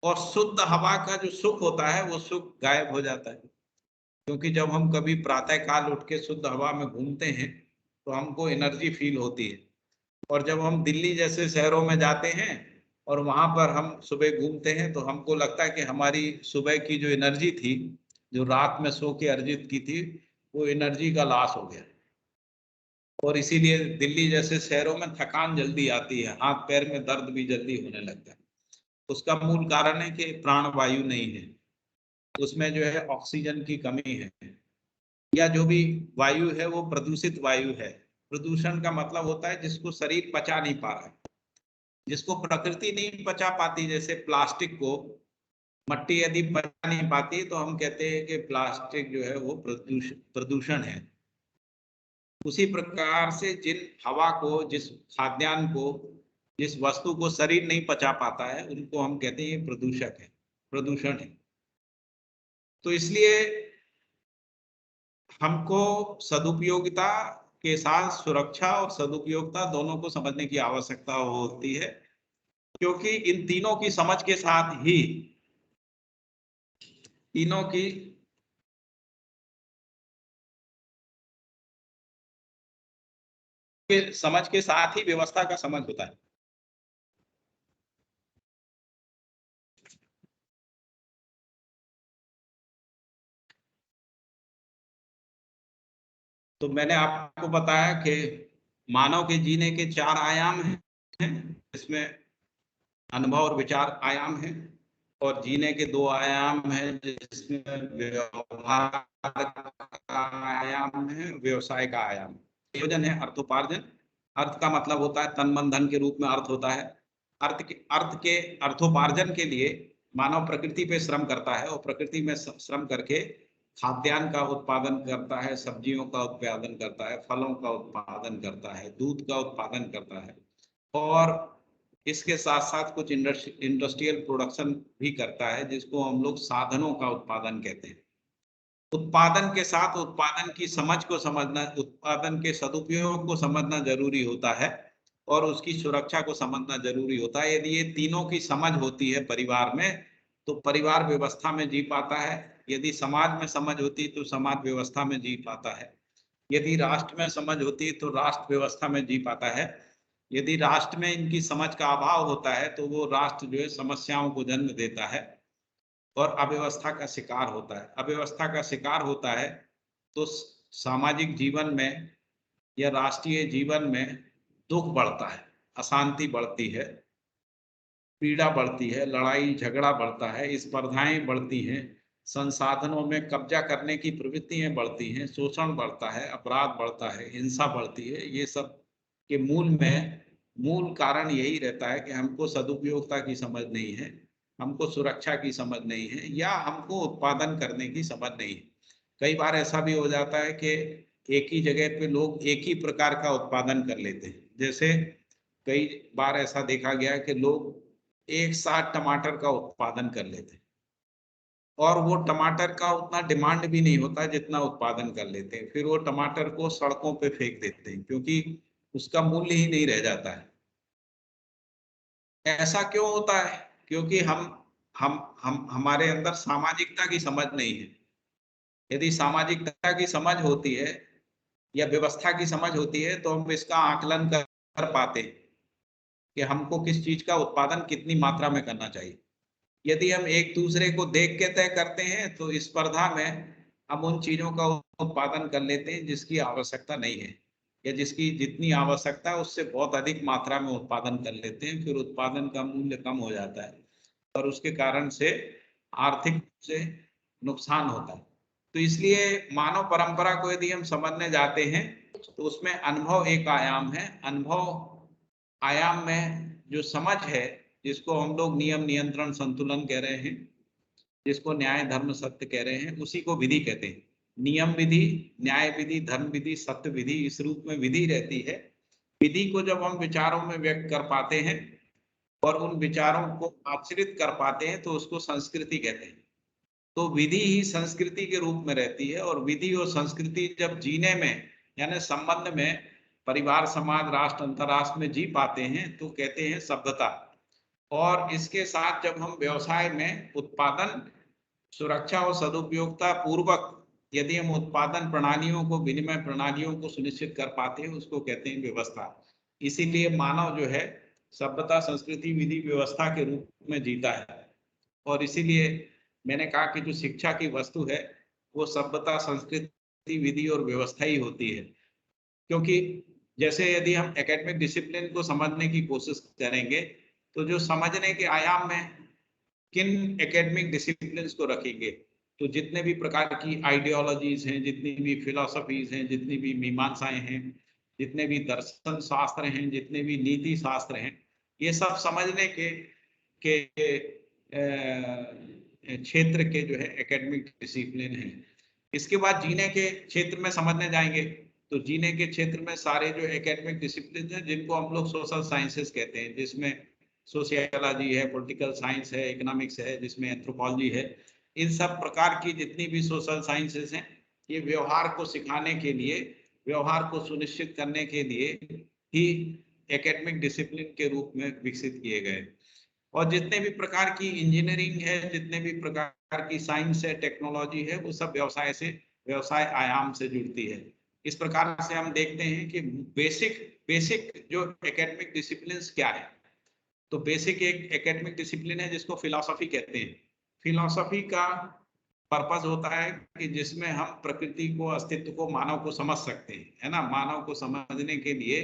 और शुद्ध हवा का जो सुख होता है वो सुख गायब हो जाता है। क्योंकि जब हम कभी प्रातः काल उठ के शुद्ध हवा में घूमते हैं तो हमको एनर्जी फील होती है। और जब हम दिल्ली जैसे शहरों में जाते हैं और वहां पर हम सुबह घूमते हैं तो हमको लगता है कि हमारी सुबह की जो एनर्जी थी, जो रात में सो के अर्जित की थी, वो एनर्जी का लॉस हो गया। और इसीलिए दिल्ली जैसे शहरों में थकान जल्दी आती है, हाथ पैर में दर्द भी जल्दी होने लगता है। उसका मूल कारण है कि प्राणवायु नहीं है, उसमें जो है ऑक्सीजन की कमी है, या जो भी वायु है वो प्रदूषित वायु है। प्रदूषण का मतलब होता है जिसको शरीर पचा नहीं पा रहा है, जिसको प्रकृति नहीं पचा पाती। जैसे प्लास्टिक को मट्टी यदि पचा नहीं पाती तो हम कहते हैं कि प्लास्टिक जो है वो प्रदूषण है। उसी प्रकार से जिन हवा को, जिस खाद्यान्न को, जिस वस्तु को शरीर नहीं पचा पाता है, उनको हम कहते हैं प्रदूषक है, प्रदूषण है। तो इसलिए हमको सदुपयोगिता के साथ सुरक्षा और सदुपयोगिता दोनों को समझने की आवश्यकता होती है, क्योंकि इन तीनों की समझ के साथ ही समझ के साथ ही व्यवस्था का समझ होता है। तो मैंने आपको बताया कि मानव के जीने के 4 आयाम हैं, इसमें अनुभव और विचार आयाम है, और जीने के 2 आयाम हैं जिसमें व्यवहार का आयाम है, व्यवसाय का आयाम। प्रयोजन है अर्थोपार्जन। अर्थ का मतलब होता है तन मन धन के रूप में अर्थ होता है। अर्थ के अर्थोपार्जन के लिए मानव प्रकृति पे श्रम करता है, और प्रकृति में श्रम करके खाद्यान्न का उत्पादन करता है, सब्जियों का उत्पादन करता है, फलों का उत्पादन करता है, दूध का उत्पादन करता है, और इसके साथ साथ कुछ इंडस्ट्रियल प्रोडक्शन भी करता है, जिसको हम लोग साधनों का उत्पादन कहते हैं। उत्पादन के साथ उत्पादन की समझ को समझना, उत्पादन के सदुपयोग को समझना जरूरी होता है, और उसकी सुरक्षा को समझना जरूरी होता है। यदि ये तीनों की समझ होती है परिवार में, तो परिवार व्यवस्था में जी पाता है। यदि समाज में समझ होती तो समाज व्यवस्था में जी पाता है। यदि राष्ट्र में समझ होती है तो राष्ट्र व्यवस्था में जी पाता है। यदि राष्ट्र में इनकी समझ का अभाव होता है तो वो राष्ट्र जो है समस्याओं को जन्म देता है और अव्यवस्था का शिकार होता है। अव्यवस्था का शिकार होता है तो सामाजिक जीवन में या राष्ट्रीय जीवन में दुख बढ़ता है, अशांति बढ़ती है, पीड़ा बढ़ती है, लड़ाई झगड़ा बढ़ता है, स्पर्धाएं बढ़ती हैं, संसाधनों में कब्जा करने की प्रवृत्तियां बढ़ती हैं, शोषण बढ़ता है, अपराध बढ़ता है, हिंसा बढ़ती है। ये सब के मूल कारण यही रहता है कि हमको सदुपयोगिता की समझ नहीं है, हमको सुरक्षा की समझ नहीं है, या हमको उत्पादन करने की समझ नहीं है। कई बार ऐसा भी हो जाता है कि एक ही जगह पे लोग एक ही प्रकार का उत्पादन कर लेते हैं। जैसे कई बार ऐसा देखा गया कि लोग एक साथ टमाटर का उत्पादन कर लेते हैं, और वो टमाटर का उतना डिमांड भी नहीं होता जितना उत्पादन कर लेते हैं। फिर वो टमाटर को सड़कों पे फेंक देते हैं क्योंकि उसका मूल्य ही नहीं रह जाता है। ऐसा क्यों होता है? क्योंकि हम हमारे अंदर सामाजिकता की समझ नहीं है। यदि सामाजिकता की समझ होती है या व्यवस्था की समझ होती है तो हम इसका आकलन कर पाते हैं कि हमको किस चीज का उत्पादन कितनी मात्रा में करना चाहिए। यदि हम एक दूसरे को देख के तय करते हैं तो इस स्पर्धा में हम उन चीजों का उत्पादन कर लेते हैं जिसकी आवश्यकता नहीं है, या जिसकी जितनी आवश्यकता है उससे बहुत अधिक मात्रा में उत्पादन कर लेते हैं। फिर उत्पादन का मूल्य कम हो जाता है और उसके कारण से आर्थिक रूप से नुकसान होता है। तो इसलिए मानव परंपरा को यदि हम समझने जाते हैं तो उसमें अनुभव एक आयाम है। अनुभव आयाम में जो समझ है, जिसको हम लोग नियम नियंत्रण संतुलन कह रहे हैं, जिसको न्याय धर्म सत्य कह रहे हैं, उसी को विधि कहते हैं। नियम विधि, न्याय विधि, धर्म विधि, सत्य विधि, इस रूप में विधि रहती है। विधि को जब हम विचारों में व्यक्त कर पाते हैं और उन विचारों को आचरित कर पाते हैं तो उसको संस्कृति कहते हैं। तो विधि ही संस्कृति के रूप में रहती है, और विधि और संस्कृति जब जीने में यानी संबंध में परिवार, समाज, राष्ट्र, अंतरराष्ट्र में जी पाते हैं तो कहते हैं सभ्यता। और इसके साथ जब हम व्यवसाय में उत्पादन, सुरक्षा और सदुपयोगिता पूर्वक यदि हम उत्पादन प्रणालियों को, विनिमय प्रणालियों को सुनिश्चित कर पाते हैं, उसको कहते हैं व्यवस्था। इसीलिए मानव जो है सभ्यता, संस्कृति, विधि, व्यवस्था के रूप में जीता है। और इसीलिए मैंने कहा कि जो शिक्षा की वस्तु है वो सभ्यता, संस्कृति, विधि और व्यवस्था ही होती है। क्योंकि जैसे यदि हम एकेडमिक डिसिप्लिन को समझने की कोशिश करेंगे तो जो समझने के आयाम में किन एकेडमिक डिसिप्लिन को रखेंगे, तो जितने भी प्रकार की आइडियोलॉजीज हैं, जितनी भी फिलोसफीज हैं, जितनी भी मीमांसाएं हैं, जितने भी दर्शन शास्त्र हैं, जितने भी नीति शास्त्र हैं, ये सब समझने के क्षेत्र के जो है एकेडमिक डिसिप्लिन है। इसके बाद जीने के क्षेत्र में समझने जाएंगे तो जीने के क्षेत्र में सारे जो एकेडमिक डिसिप्लिन हैं, जिनको हम लोग सोशल साइंसेस कहते हैं, जिसमें सोशियोलॉजी है, पॉलिटिकल साइंस है, इकोनॉमिक्स है, जिसमें एंथ्रोपोलॉजी है, इन सब प्रकार की जितनी भी सोशल साइंसेस हैं, ये व्यवहार को सिखाने के लिए, व्यवहार को सुनिश्चित करने के लिए ही एकेडमिक डिसिप्लिन के रूप में विकसित किए गए। और जितने भी प्रकार की इंजीनियरिंग है, जितने भी प्रकार की साइंस है, टेक्नोलॉजी है, वो सब व्यवसाय से, व्यवसाय आयाम से जुड़ती है। इस प्रकार से हम देखते हैं कि बेसिक जो एकेडमिक डिसिप्लिन क्या है, तो बेसिक एक एकेडमिक डिसिप्लिन है जिसको फिलॉसफी कहते हैं। फिलॉसफी का पर्पस होता है कि जिसमें हम प्रकृति को, अस्तित्व को, मानव को समझ सकते हैं, है ना। मानव को समझने के लिए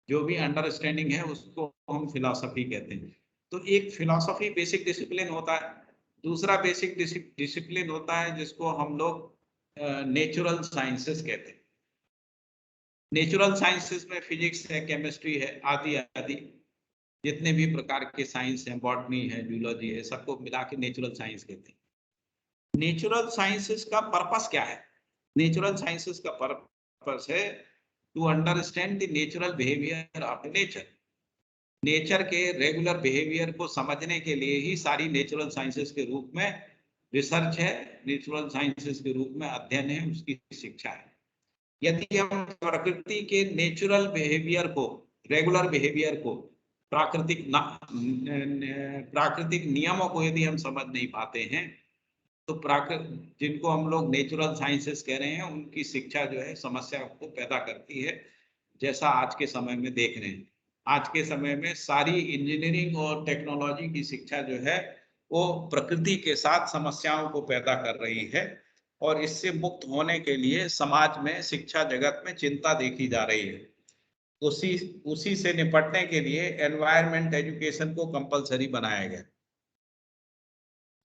जो भी अंडरस्टैंडिंग है उसको हम फिलॉसफी कहते हैं। तो एक फिलॉसफी बेसिक डिसिप्लिन होता है। दूसरा बेसिक डिसिप्लिन होता है जिसको हम लोग नेचुरल साइंसेस कहते हैं। नेचुरल साइंसेस में फिजिक्स है, केमिस्ट्री है, आदि आदि जितने भी प्रकार के साइंस हैं, बॉटनी है, जूलॉजी है, सबको मिला के नेचुरल साइंस कहते हैं। नेचुरल साइंसेस का पर्पस क्या है? नेचुरल साइंसेस का पर्पस है to understand the natural behaviour of the nature. Nature के रेगुलर बिहेवियर को समझने के लिए ही सारी नेचुरल साइंसेस के रूप में रिसर्च है, नेचुरल साइंसेस के रूप में अध्ययन है, उसकी शिक्षा है। यदि हम प्रकृति के नेचुरल बिहेवियर को, रेगुलर बिहेवियर को, प्राकृतिक नियमों को यदि हम समझ नहीं पाते हैं तो जिनको हम लोग नेचुरल साइंसेस कह रहे हैं, उनकी शिक्षा जो है समस्या को पैदा करती है, जैसा आज के समय में देख रहे हैं। आज के समय में सारी इंजीनियरिंग और टेक्नोलॉजी की शिक्षा जो है वो प्रकृति के साथ समस्याओं को पैदा कर रही है, और इससे मुक्त होने के लिए समाज में, शिक्षा जगत में चिंता देखी जा रही है। उसी से निपटने के लिए एनवायरमेंट एजुकेशन को कंपलसरी बनाया गया।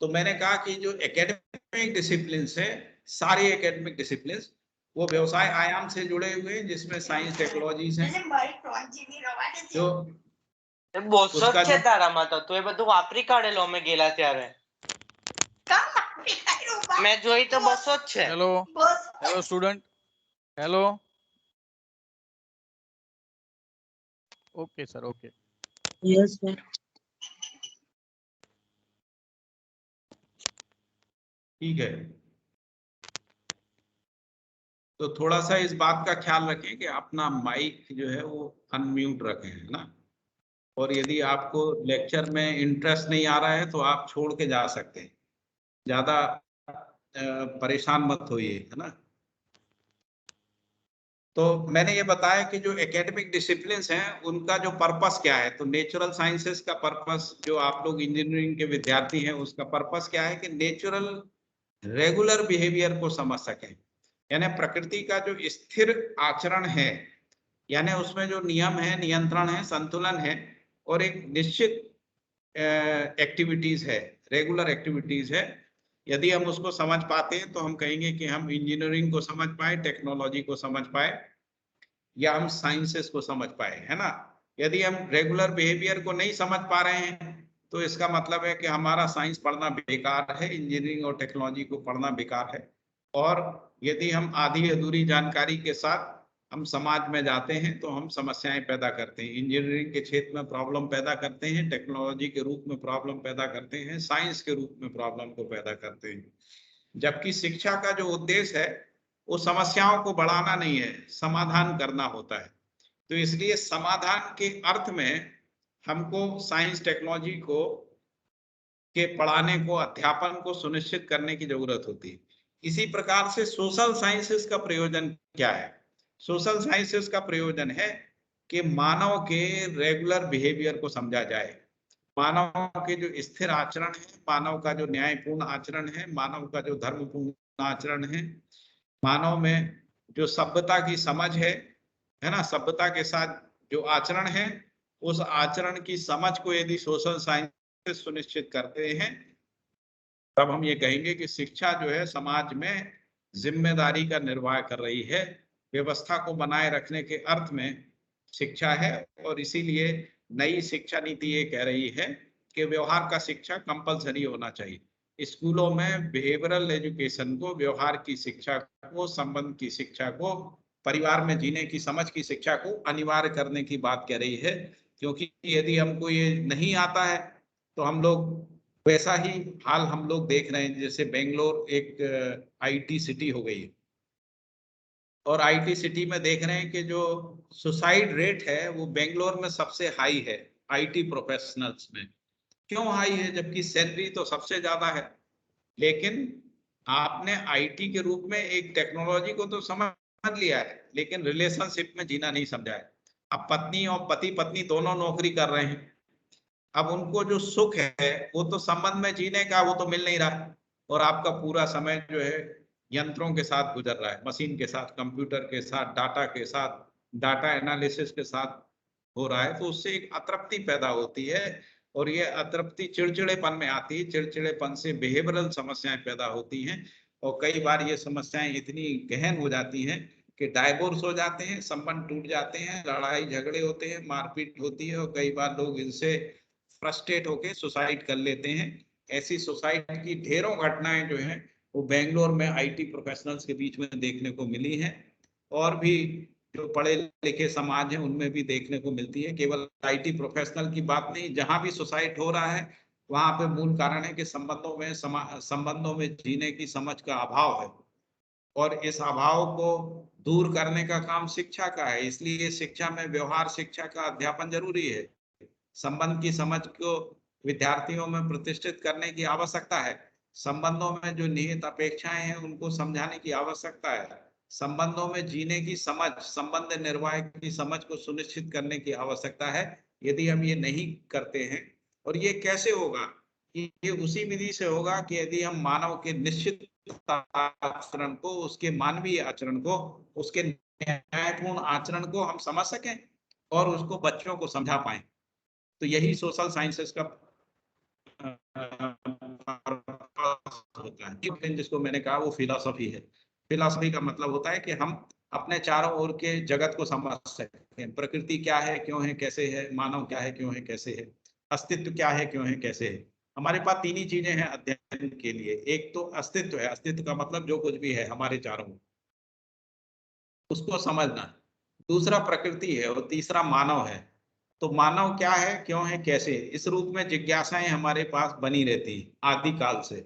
तो मैंने कहा कि जो एकेडमिक डिसिप्लिन है, सारे एकेडमिक डिसिप्लिन वो व्यवसाय आयाम से जुड़े हुए हैं, जिसमें साइंस, टेक्नोलॉजीज हैं, जो બહુ સ્વચ્છ છે તારામાં તો એ બધું વાપરી કાઢેલો અમે ગયેલા ત્યારે મેં જોઈ તો બસો જ છે. Hello student, hello, okay sir, okay, yes sir. ठीक है। तो थोड़ा सा इस बात का ख्याल रखें कि अपना माइक जो है वो अनम्यूट रखें, है ना। और यदि आपको लेक्चर में इंटरेस्ट नहीं आ रहा है तो आप छोड़ के जा सकते हैं, ज्यादा परेशान मत होइए, है ना। तो मैंने ये बताया कि जो एकेडमिक डिसिप्लिन्स हैं उनका जो पर्पस क्या है। तो नेचुरल साइंसेस का पर्पस, जो आप लोग इंजीनियरिंग के विद्यार्थी हैं, उसका पर्पस क्या है कि नेचुरल रेगुलर बिहेवियर को समझ सकें, यानी प्रकृति का जो स्थिर आचरण है, यानी उसमें जो नियम है, नियंत्रण है, संतुलन है, और एक निश्चित एक्टिविटीज है, रेगुलर एक्टिविटीज है। यदि हम उसको समझ पाते हैं तो हम कहेंगे कि हम इंजीनियरिंग को समझ पाए, टेक्नोलॉजी को समझ पाए, या हम साइंसेस को समझ पाए, है ना। यदि हम रेगुलर बिहेवियर को नहीं समझ पा रहे हैं तो इसका मतलब है कि हमारा साइंस पढ़ना बेकार है, इंजीनियरिंग और टेक्नोलॉजी को पढ़ना बेकार है। और यदि हम आधी अधूरी जानकारी के साथ हम समाज में जाते हैं तो हम समस्याएं पैदा करते हैं, इंजीनियरिंग के क्षेत्र में प्रॉब्लम पैदा करते हैं, टेक्नोलॉजी के रूप में प्रॉब्लम पैदा करते हैं, साइंस के रूप में प्रॉब्लम को पैदा करते हैं। जबकि शिक्षा का जो उद्देश्य है वो समस्याओं को बढ़ाना नहीं है, समाधान करना होता है। तो इसलिए समाधान के अर्थ में हमको साइंस, टेक्नोलॉजी को के पढ़ाने को, अध्यापन को सुनिश्चित करने की जरूरत होती है। इसी प्रकार से सोशल साइंसेस का प्रयोजन क्या है? सोशल साइंसेस का प्रयोजन है कि मानव के रेगुलर बिहेवियर को समझा जाए, मानव के जो स्थिर आचरण है, मानव का जो न्यायपूर्ण आचरण है, मानव का जो धर्मपूर्ण आचरण है, मानव में जो सभ्यता की समझ है ना, सभ्यता के साथ जो आचरण है, उस आचरण की समझ को यदि सोशल साइंस सुनिश्चित करते हैं, तब हम ये कहेंगे कि शिक्षा जो है समाज में जिम्मेदारी का निर्वाह कर रही है, व्यवस्था को बनाए रखने के अर्थ में शिक्षा है। और इसीलिए नई शिक्षा नीति ये कह रही है कि व्यवहार का शिक्षा कंपलसरी होना चाहिए। स्कूलों में बिहेवियरल एजुकेशन को, व्यवहार की शिक्षा को, संबंध की शिक्षा को, परिवार में जीने की समझ की शिक्षा को अनिवार्य करने की बात कह रही है। क्योंकि यदि हमको ये नहीं आता है तो हम लोग वैसा ही हाल हम लोग देख रहे हैं, जैसे बेंगलोर एक आईटी सिटी हो गई है, और आईटी सिटी में देख रहे हैं कि जो सुसाइड रेट है वो बेंगलोर में सबसे हाई है आईटी प्रोफेशनल्स में। क्यों हाई है? जबकि सैलरी तो सबसे ज्यादा है। लेकिन आपने आईटी के रूप में एक टेक्नोलॉजी को तो समझ लिया है, लेकिन रिलेशनशिप में जीना नहीं समझा है। अब पत्नी और पति पत्नी दोनों नौकरी कर रहे हैं, अब उनको जो सुख है वो तो संबंध में जीने का वो तो मिल नहीं रहा, और आपका पूरा समय जो है यंत्रों के साथ गुजर रहा है, मशीन के साथ, कंप्यूटर के साथ, डाटा के साथ, डाटा एनालिसिस के साथ हो रहा है। तो उससे एक अतृप्ति पैदा होती है, और ये अतृप्ति चिड़चिड़ेपन में आती है, चिड़चिड़ेपन से बिहेवियरल समस्याएं पैदा होती हैं, और कई बार ये समस्याएं इतनी गहन हो जाती हैं कि डाइवोर्स हो जाते हैं, संबंध टूट जाते हैं, लड़ाई झगड़े होते हैं, मारपीट होती है, और कई बार लोग इनसे फ्रस्ट्रेट होके सुसाइड कर लेते हैं। ऐसी सुसाइड की ढेरों घटनाएं जो हैं वो बेंगलोर में आईटी प्रोफेशनल्स के बीच में देखने को मिली हैं, और भी जो पढ़े लिखे समाज है उनमें भी देखने को मिलती है। केवल आईटी प्रोफेशनल की बात नहीं, जहां भी सुसाइड हो रहा है वहां पे मूल कारण है कि संबंधों में जीने की समझ का अभाव है, और इस अभाव को दूर करने का काम शिक्षा का है। इसलिए शिक्षा में व्यवहार शिक्षा का अध्यापन जरूरी है। संबंध की समझ को विद्यार्थियों में प्रतिष्ठित करने की आवश्यकता है। संबंधों में जो निहित अपेक्षाएं हैं उनको समझाने की आवश्यकता है। संबंधों में जीने की समझ, संबंध निर्वाह की समझ को सुनिश्चित करने की आवश्यकता है। यदि हम ये नहीं करते हैं, और ये कैसे होगा? ये उसी विधि से होगा कि यदि हम मानव के निश्चित आचरण को, उसके मानवीय आचरण को, उसके न्यायपूर्ण आचरण को हम समझ सकें और उसको बच्चों को समझा पाएं। तो यही सोशल साइंसेस का होता है। जिसको मैंने कहा वो फिलॉसफी है। फिलॉसफी का मतलब होता है कि हम अपने चारों ओर के जगत को समझ सकें। प्रकृति क्या है, क्यों है, कैसे है, मानव क्या है, क्यों है, कैसे है, अस्तित्व क्या है, क्यों है, कैसे है। हमारे पास तीन ही चीजें हैं अध्ययन के लिए। एक तो अस्तित्व है, अस्तित्व का मतलब जो कुछ भी है हमारे चारों ओर, उसको समझना। दूसरा प्रकृति है, और तीसरा मानव है। तो मानव क्या है, क्यों है, कैसे है, इस रूप में जिज्ञासाएं हमारे पास बनी रहती आदि काल से।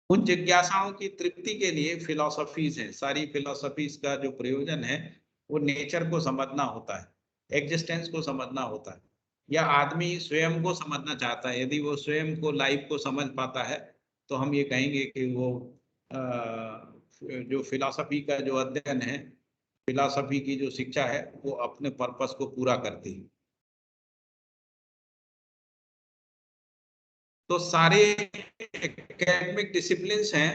उन जिज्ञासाओं की तृप्ति के लिए फिलॉसफीज हैं। सारी फिलॉसफीज का जो प्रयोजन है वो नेचर को समझना होता है, एग्जिस्टेंस को समझना होता है, या आदमी स्वयं को समझना चाहता है। यदि वो स्वयं को, लाइफ को समझ पाता है तो हम ये कहेंगे कि वो जो फिलॉसफी का जो अध्ययन है, फिलॉसफी की जो शिक्षा है वो अपने पर्पस को पूरा करती है। तो सारे एकेडमिक डिसिप्लिन्स हैं,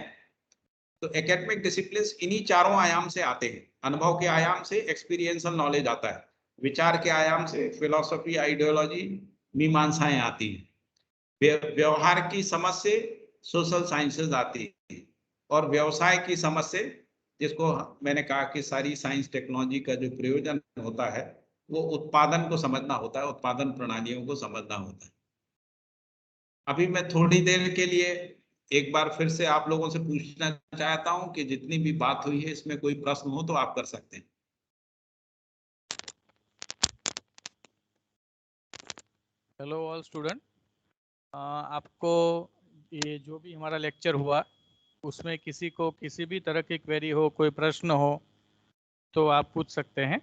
तो एकेडमिक डिसिप्लिन्स इन्हीं चारों आयाम से आते हैं। अनुभव के आयाम से एक्सपीरियंशियल नॉलेज आता है, विचार के आयाम से फिलॉसफी, आइडियोलॉजी, मीमांसाएं आती हैं, व्यवहार की समझ से सोशल साइंसेज आती है, और व्यवसाय की समझ से, जिसको मैंने कहा कि सारी साइंस टेक्नोलॉजी का जो प्रयोजन होता है वो उत्पादन को समझना होता है, उत्पादन प्रणालियों को समझना होता है। अभी मैं थोड़ी देर के लिए एक बार फिर से आप लोगों से पूछना चाहता हूं कि जितनी भी बात हुई है इसमें कोई प्रश्न हो तो आप कर सकते हैं। हेलो ऑल स्टूडेंट, आपको ये जो भी हमारा लेक्चर हुआ उसमें किसी को किसी भी तरह की क्वेरी हो, कोई प्रश्न हो तो आप पूछ सकते हैं।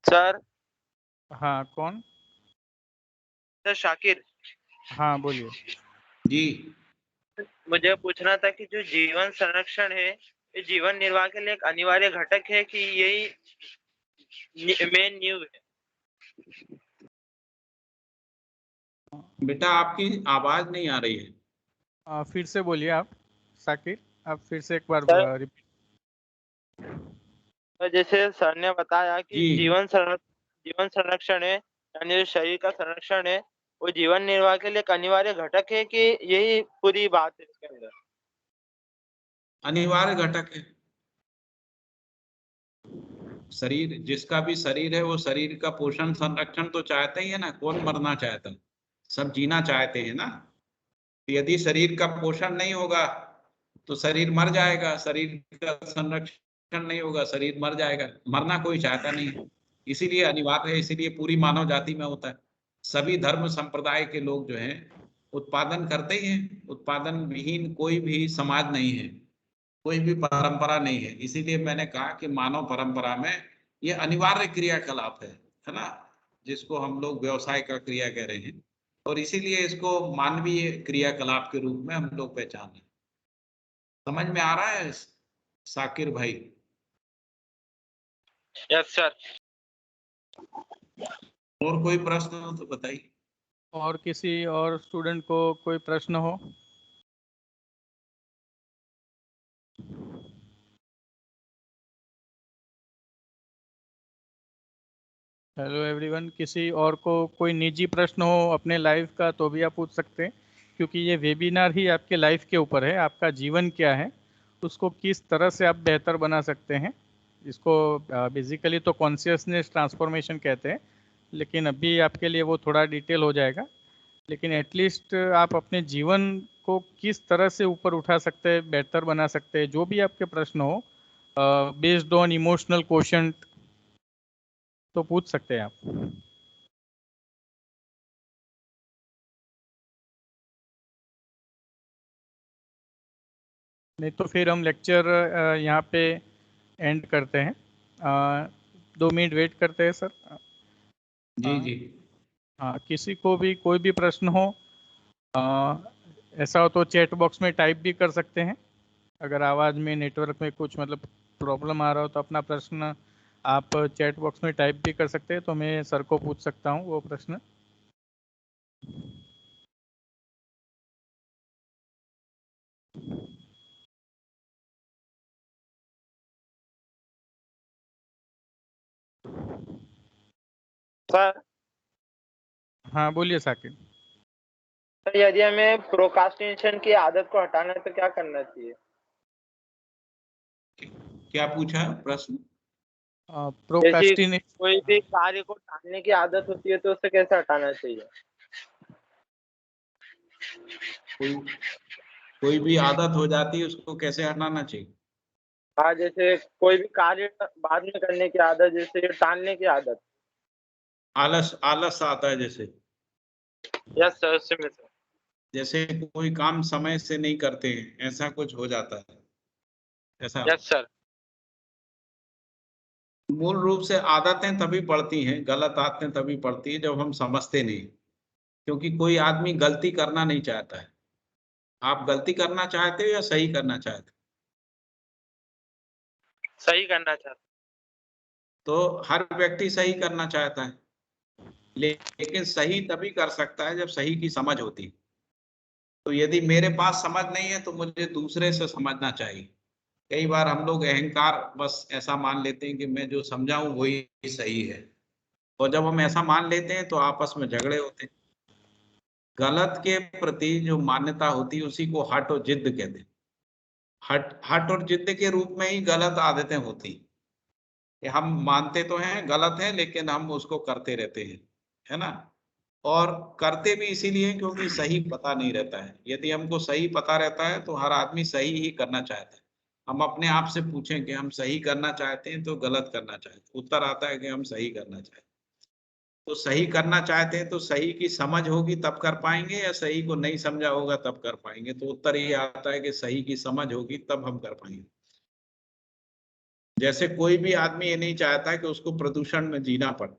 सर हाँ, कौन? सर शाकिर, हाँ, बोलिए। जी मुझे पूछना था कि जो जीवन संरक्षण है ये जीवन निर्वाह के लिए एक अनिवार्य घटक है कि यही मेन न्यू है? बेटा, आपकी आवाज नहीं आ रही है। फिर से बोलिए आप साकिर, आप फिर से एक बार सर, रिपीट। तो जैसे सर ने बताया कि जी जीवन संरक्षण है, यानी जो शरीर का संरक्षण है वो जीवन निर्वाह के लिए एक अनिवार्य घटक है कि यही पूरी बात है इसके अंदर? अनिवार्य घटक है। शरीर, जिसका भी शरीर है वो शरीर का पोषण संरक्षण तो चाहते ही है ना। कौन मरना चाहता? सब जीना चाहते हैं ना। यदि शरीर का पोषण नहीं होगा तो शरीर मर जाएगा। शरीर का संरक्षण नहीं होगा, शरीर मर जाएगा। मरना कोई चाहता नहीं है, इसीलिए अनिवार्य है। इसीलिए पूरी मानव जाति में होता है। सभी धर्म संप्रदाय के लोग जो हैं उत्पादन करते ही हैं। उत्पादन विहीन कोई भी समाज नहीं है, कोई भी परंपरा नहीं है। इसीलिए मैंने कहा कि मानव परंपरा में ये अनिवार्य क्रियाकलाप है ना, जिसको हम लोग व्यवसाय का क्रिया कह रहे हैं। और इसीलिए इसको मानवीय क्रियाकलाप के रूप में हम लोग पहचान रहे हैं। समझ में आ रहा है साकिर भाई? Yes sir. और कोई प्रश्न हो तो बताइए। और किसी और स्टूडेंट को कोई प्रश्न हो? हेलो एवरीवन, किसी और को कोई निजी प्रश्न हो अपने लाइफ का तो भी आप पूछ सकते हैं, क्योंकि ये वेबिनार ही आपके लाइफ के ऊपर है। आपका जीवन क्या है, उसको किस तरह से आप बेहतर बना सकते हैं। इसको बेसिकली तो कॉन्शियसनेस ट्रांसफॉर्मेशन कहते हैं, लेकिन अभी आपके लिए वो थोड़ा डिटेल हो जाएगा। लेकिन एटलीस्ट आप अपने जीवन को किस तरह से ऊपर उठा सकते हैं, बेहतर बना सकते हैं, जो भी आपके प्रश्न हो बेस्ड ऑन इमोशनल क्वोशंट, तो पूछ सकते हैं आप। नहीं तो फिर हम लेक्चर यहाँ पे एंड करते हैं। 2 मिनट वेट करते हैं सर। जी जी। हाँ, किसी को भी कोई भी प्रश्न हो ऐसा हो तो चैट बॉक्स में टाइप भी कर सकते हैं। अगर आवाज़ में नेटवर्क में कुछ मतलब प्रॉब्लम आ रहा हो तो अपना प्रश्न आप चैट बॉक्स में टाइप भी कर सकते हैं, तो मैं सर को पूछ सकता हूँ वो प्रश्न। सर, हाँ बोलिए साकिब। सर यदि हमें प्रोक्रास्टिनेशन की आदत को हटाना है तो क्या करना चाहिए? क्या पूछा प्रश्न? जैसे प्रोक्रास्टिनेशन, कोई भी कार्य को टालने की आदत होती है तो उसे कैसे हटाना चाहिए? कोई भी आदत हो जाती है उसको कैसे हटाना चाहिए? हाँ, जैसे कोई भी कार्य बाद में करने की आदत, जैसे टालने की आदत। आलस, आलस आता है जैसे। यस सर, उससे में सर। जैसे कोई काम समय से नहीं करते हैं, ऐसा कुछ हो जाता है ऐसा। Yes sir. मूल रूप से आदतें तभी पड़ती हैं, गलत आदतें तभी पड़ती हैं जब हम समझते नहीं। क्योंकि कोई आदमी गलती करना नहीं चाहता है। आप गलती करना चाहते हो या सही करना चाहते हो? सही करना चाहता। तो हर व्यक्ति सही करना चाहता है, लेकिन सही तभी कर सकता है जब सही की समझ होती है। तो यदि मेरे पास समझ नहीं है तो मुझे दूसरे से समझना चाहिए। कई बार हम लोग अहंकार बस ऐसा मान लेते हैं कि मैं जो समझा हूं वही सही है, और जब हम ऐसा मान लेते हैं तो आपस में झगड़े होते हैं। गलत के प्रति जो मान्यता होती है उसी को हट और जिद्द कहते हैं। हट हट और जिद्द के रूप में ही गलत आदतें होती हैं कि हम मानते तो हैं गलत है लेकिन हम उसको करते रहते हैं, है ना। और करते भी इसीलिए क्योंकि सही पता नहीं रहता है। यदि हमको सही पता रहता है तो हर आदमी सही ही करना चाहता है। हम अपने आप से पूछें कि हम सही करना चाहते हैं तो गलत करना चाहते हैं, उत्तर आता है कि हम सही करना चाहते हैं। तो सही करना चाहते हैं तो सही की समझ होगी तब कर पाएंगे, या सही को नहीं समझा होगा तब कर पाएंगे? तो उत्तर ये आता है कि सही की समझ होगी तब हम कर पाएंगे। जैसे कोई भी आदमी ये नहीं चाहता कि उसको प्रदूषण में जीना पड़े,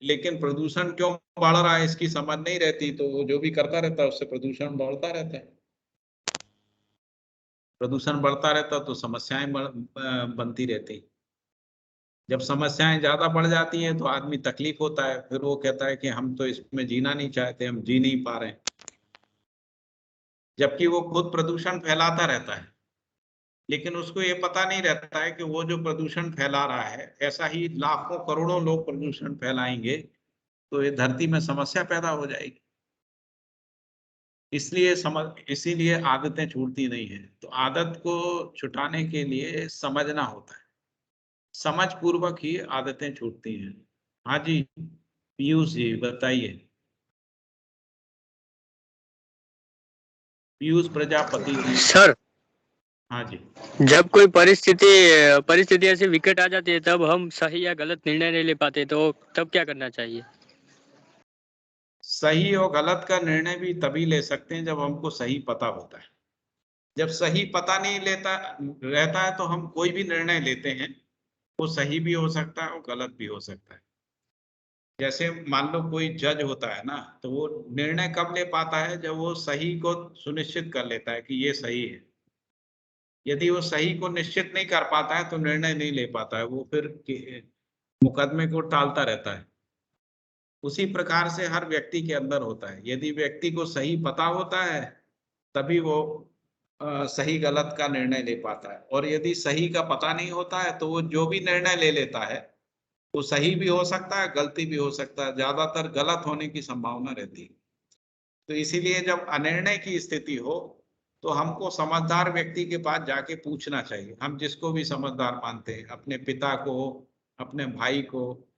लेकिन प्रदूषण क्यों बढ़ रहा है इसकी समझ नहीं रहती, तो वो जो भी करता रहता है उससे प्रदूषण बढ़ता रहता है। प्रदूषण बढ़ता रहता तो समस्याएं बनती रहती। जब समस्याएं ज्यादा बढ़ जाती हैं तो आदमी तकलीफ होता है, फिर वो कहता है कि हम तो इसमें जीना नहीं चाहते, हम जी नहीं पा रहे हैं, जबकि वो खुद प्रदूषण फैलाता रहता है। लेकिन उसको ये पता नहीं रहता है कि वो जो प्रदूषण फैला रहा है, ऐसा ही लाखों करोड़ों लोग प्रदूषण फैलाएंगे तो ये धरती में समस्या पैदा हो जाएगी। इसीलिए आदतें छूटती नहीं है। तो आदत को छुटाने के लिए समझना होता है, समझ पूर्वक ही आदतें छूटती हैं। हाँ जी, पीयूष जी बताइए। पीयूष प्रजापति जी। सर, हाँ जी। जब कोई परिस्थिति ऐसी विकट आ जाती है तब हम सही या गलत निर्णय नहीं ले पाते, तो तब क्या करना चाहिए? सही और गलत का निर्णय भी तभी ले सकते हैं जब हमको सही पता होता है। जब सही पता नहीं रहता है तो हम कोई भी निर्णय लेते हैं, वो सही भी हो सकता है और गलत भी हो सकता है। जैसे मान लो कोई जज होता है ना, तो वो निर्णय कब ले पाता है? जब वो सही को सुनिश्चित कर लेता है कि ये सही है। यदि वो सही को निश्चित नहीं कर पाता है तो निर्णय नहीं ले पाता है, वो फिर मुकदमे को टालता रहता है। उसी प्रकार से हर व्यक्ति के अंदर होता है। यदि व्यक्ति को सही पता होता है तभी वो सही गलत का निर्णय ले पाता है, और यदि सही का पता नहीं होता है तो वो जो भी निर्णय ले लेता है वो सही भी हो सकता है, गलती भी हो सकता है, ज्यादातर गलत होने की संभावना रहती है। तो इसीलिए जब अनिर्णय की स्थिति हो तो हमको समझदार व्यक्ति के पास जाके पूछना चाहिए। हम जिसको भी समझदार मानते हैं, अपने पिता को, अपने भाई को,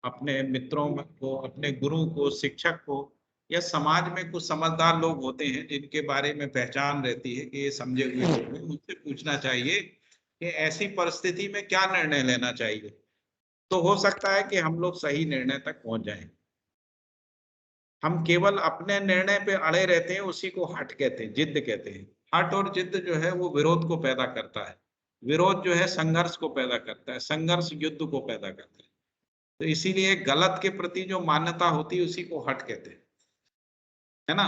अपने मित्रों को, अपने गुरु को, शिक्षक को, या समाज में कुछ समझदार लोग होते हैं जिनके बारे में पहचान रहती है कि ये समझे हुए लोग हैं, उनसे पूछना चाहिए कि ऐसी परिस्थिति में क्या निर्णय लेना चाहिए। तो हो सकता है कि हम लोग सही निर्णय तक पहुंच जाएं। हम केवल अपने निर्णय पे अड़े रहते हैं, उसी को हठ कहते हैं, जिद्द कहते हैं। हठ और जिद्द जो है वो विरोध को पैदा करता है, विरोध जो है संघर्ष को पैदा करता है, संघर्ष युद्ध को पैदा करता है। तो इसीलिए गलत के प्रति जो मान्यता होती है उसी को हठ कहते हैं, है ना।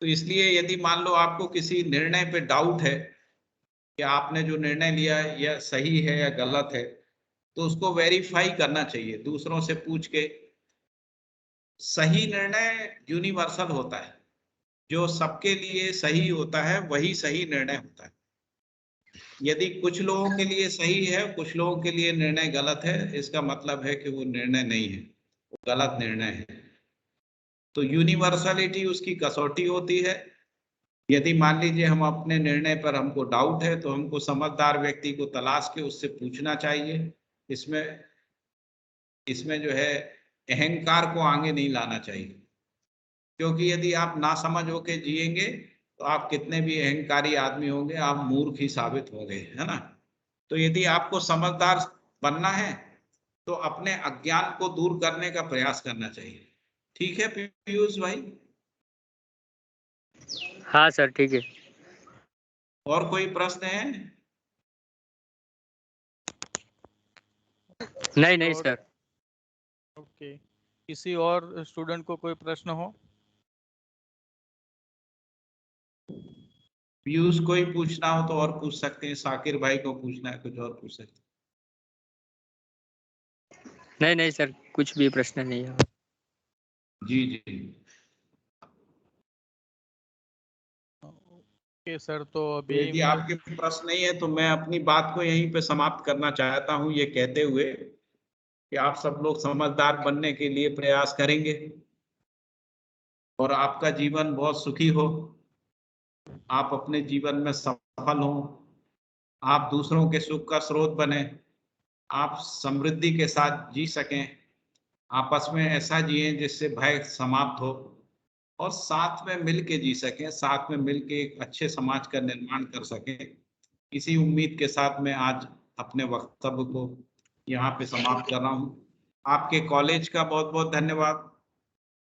तो इसलिए यदि मान लो आपको किसी निर्णय पे डाउट है कि आपने जो निर्णय लिया है यह सही है या गलत है, तो उसको वेरीफाई करना चाहिए दूसरों से पूछ के। सही निर्णय यूनिवर्सल होता है, जो सबके लिए सही होता है वही सही निर्णय होता है। यदि कुछ लोगों के लिए सही है, कुछ लोगों के लिए निर्णय गलत है, इसका मतलब है कि वो निर्णय नहीं है, वो गलत निर्णय है। तो यूनिवर्सलिटी उसकी कसौटी होती है। यदि मान लीजिए हम अपने निर्णय पर हमको डाउट है तो हमको समझदार व्यक्ति को तलाश के उससे पूछना चाहिए। इसमें जो है अहंकार को आगे नहीं लाना चाहिए, क्योंकि यदि आप नासमझ होके जिएंगे तो आप कितने भी अहंकारी आदमी होंगे, आप मूर्ख ही साबित होंगे, है ना। तो यदि आपको समझदार बनना है तो अपने अज्ञान को दूर करने का प्रयास करना चाहिए। ठीक है पीयूष भाई? हाँ सर, ठीक है। और कोई प्रश्न है? नहीं सर। ओके, किसी और स्टूडेंट को कोई प्रश्न हो? पीयूष कोई पूछना हो तो और पूछ सकते हैं, साकिर भाई को पूछना है कुछ और पूछ सकते हैं। नहीं सर, कुछ भी प्रश्न नहीं है। जी जी। ओके सर, तो अभी यदि आपके प्रश्न नहीं है तो मैं अपनी बात को यहीं पे समाप्त करना चाहता हूं, ये कहते हुए कि आप सब लोग समझदार बनने के लिए प्रयास करेंगे और आपका जीवन बहुत सुखी हो, आप अपने जीवन में सफल हो, आप दूसरों के सुख का स्रोत बने, आप समृद्धि के साथ जी सकें, आपस में ऐसा जिए जिससे भय समाप्त हो, और साथ में मिल के जी सकें, साथ में मिल के एक अच्छे समाज का निर्माण कर सकें। इसी उम्मीद के साथ मैं आज अपने वक्तव्य को यहाँ पे समाप्त कर रहा हूँ। आपके कॉलेज का बहुत बहुत धन्यवाद,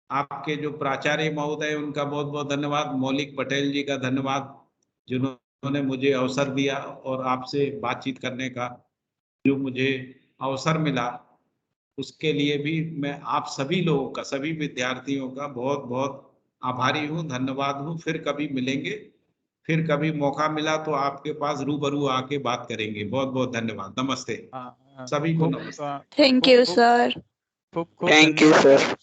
आपके जो प्राचार्य महोदय उनका बहुत बहुत धन्यवाद, मौलिक पटेल जी का धन्यवाद जिन्होंने मुझे अवसर दिया और आपसे बातचीत करने का जो मुझे अवसर मिला उसके लिए भी मैं आप सभी लोगों का, सभी विद्यार्थियों का बहुत बहुत आभारी हूँ, धन्यवाद हूँ। फिर कभी मिलेंगे, फिर कभी मौका मिला तो आपके पास रूबरू आके बात करेंगे। बहुत बहुत धन्यवाद। नमस्ते सभी को। नमस्ते। Thank you sir. खूब खूब थैंक यू सर।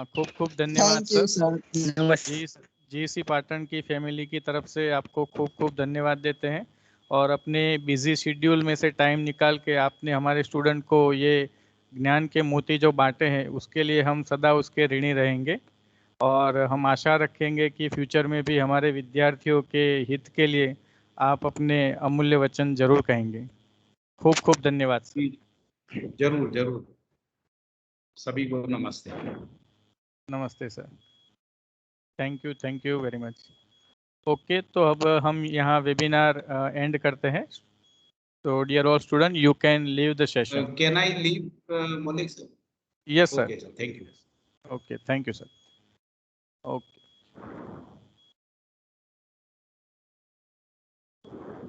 खूब खूब धन्यवाद सर। नमस्ते। जीसी पाटन की फैमिली की तरफ से आपको खूब खूब धन्यवाद देते हैं, और अपने बिजी शेड्यूल में से टाइम निकाल के आपने हमारे स्टूडेंट को ये ज्ञान के मोती जो बांटे हैं उसके लिए हम सदा उसके ऋणी रहेंगे, और हम आशा रखेंगे कि फ्यूचर में भी हमारे विद्यार्थियों के हित के लिए आप अपने अमूल्य वचन जरूर कहेंगे। खूब खूब धन्यवाद सर। जरूर जरूर। सभी को नमस्ते। नमस्ते sir. Thank you very much. Okay, तो अब हम यहाँ वेबिनार एंड करते हैं। तो dear all student, you can leave the session. Can I leave Malik sir? Yes sir. Okay sir, thank you. Okay, thank you sir. Okay.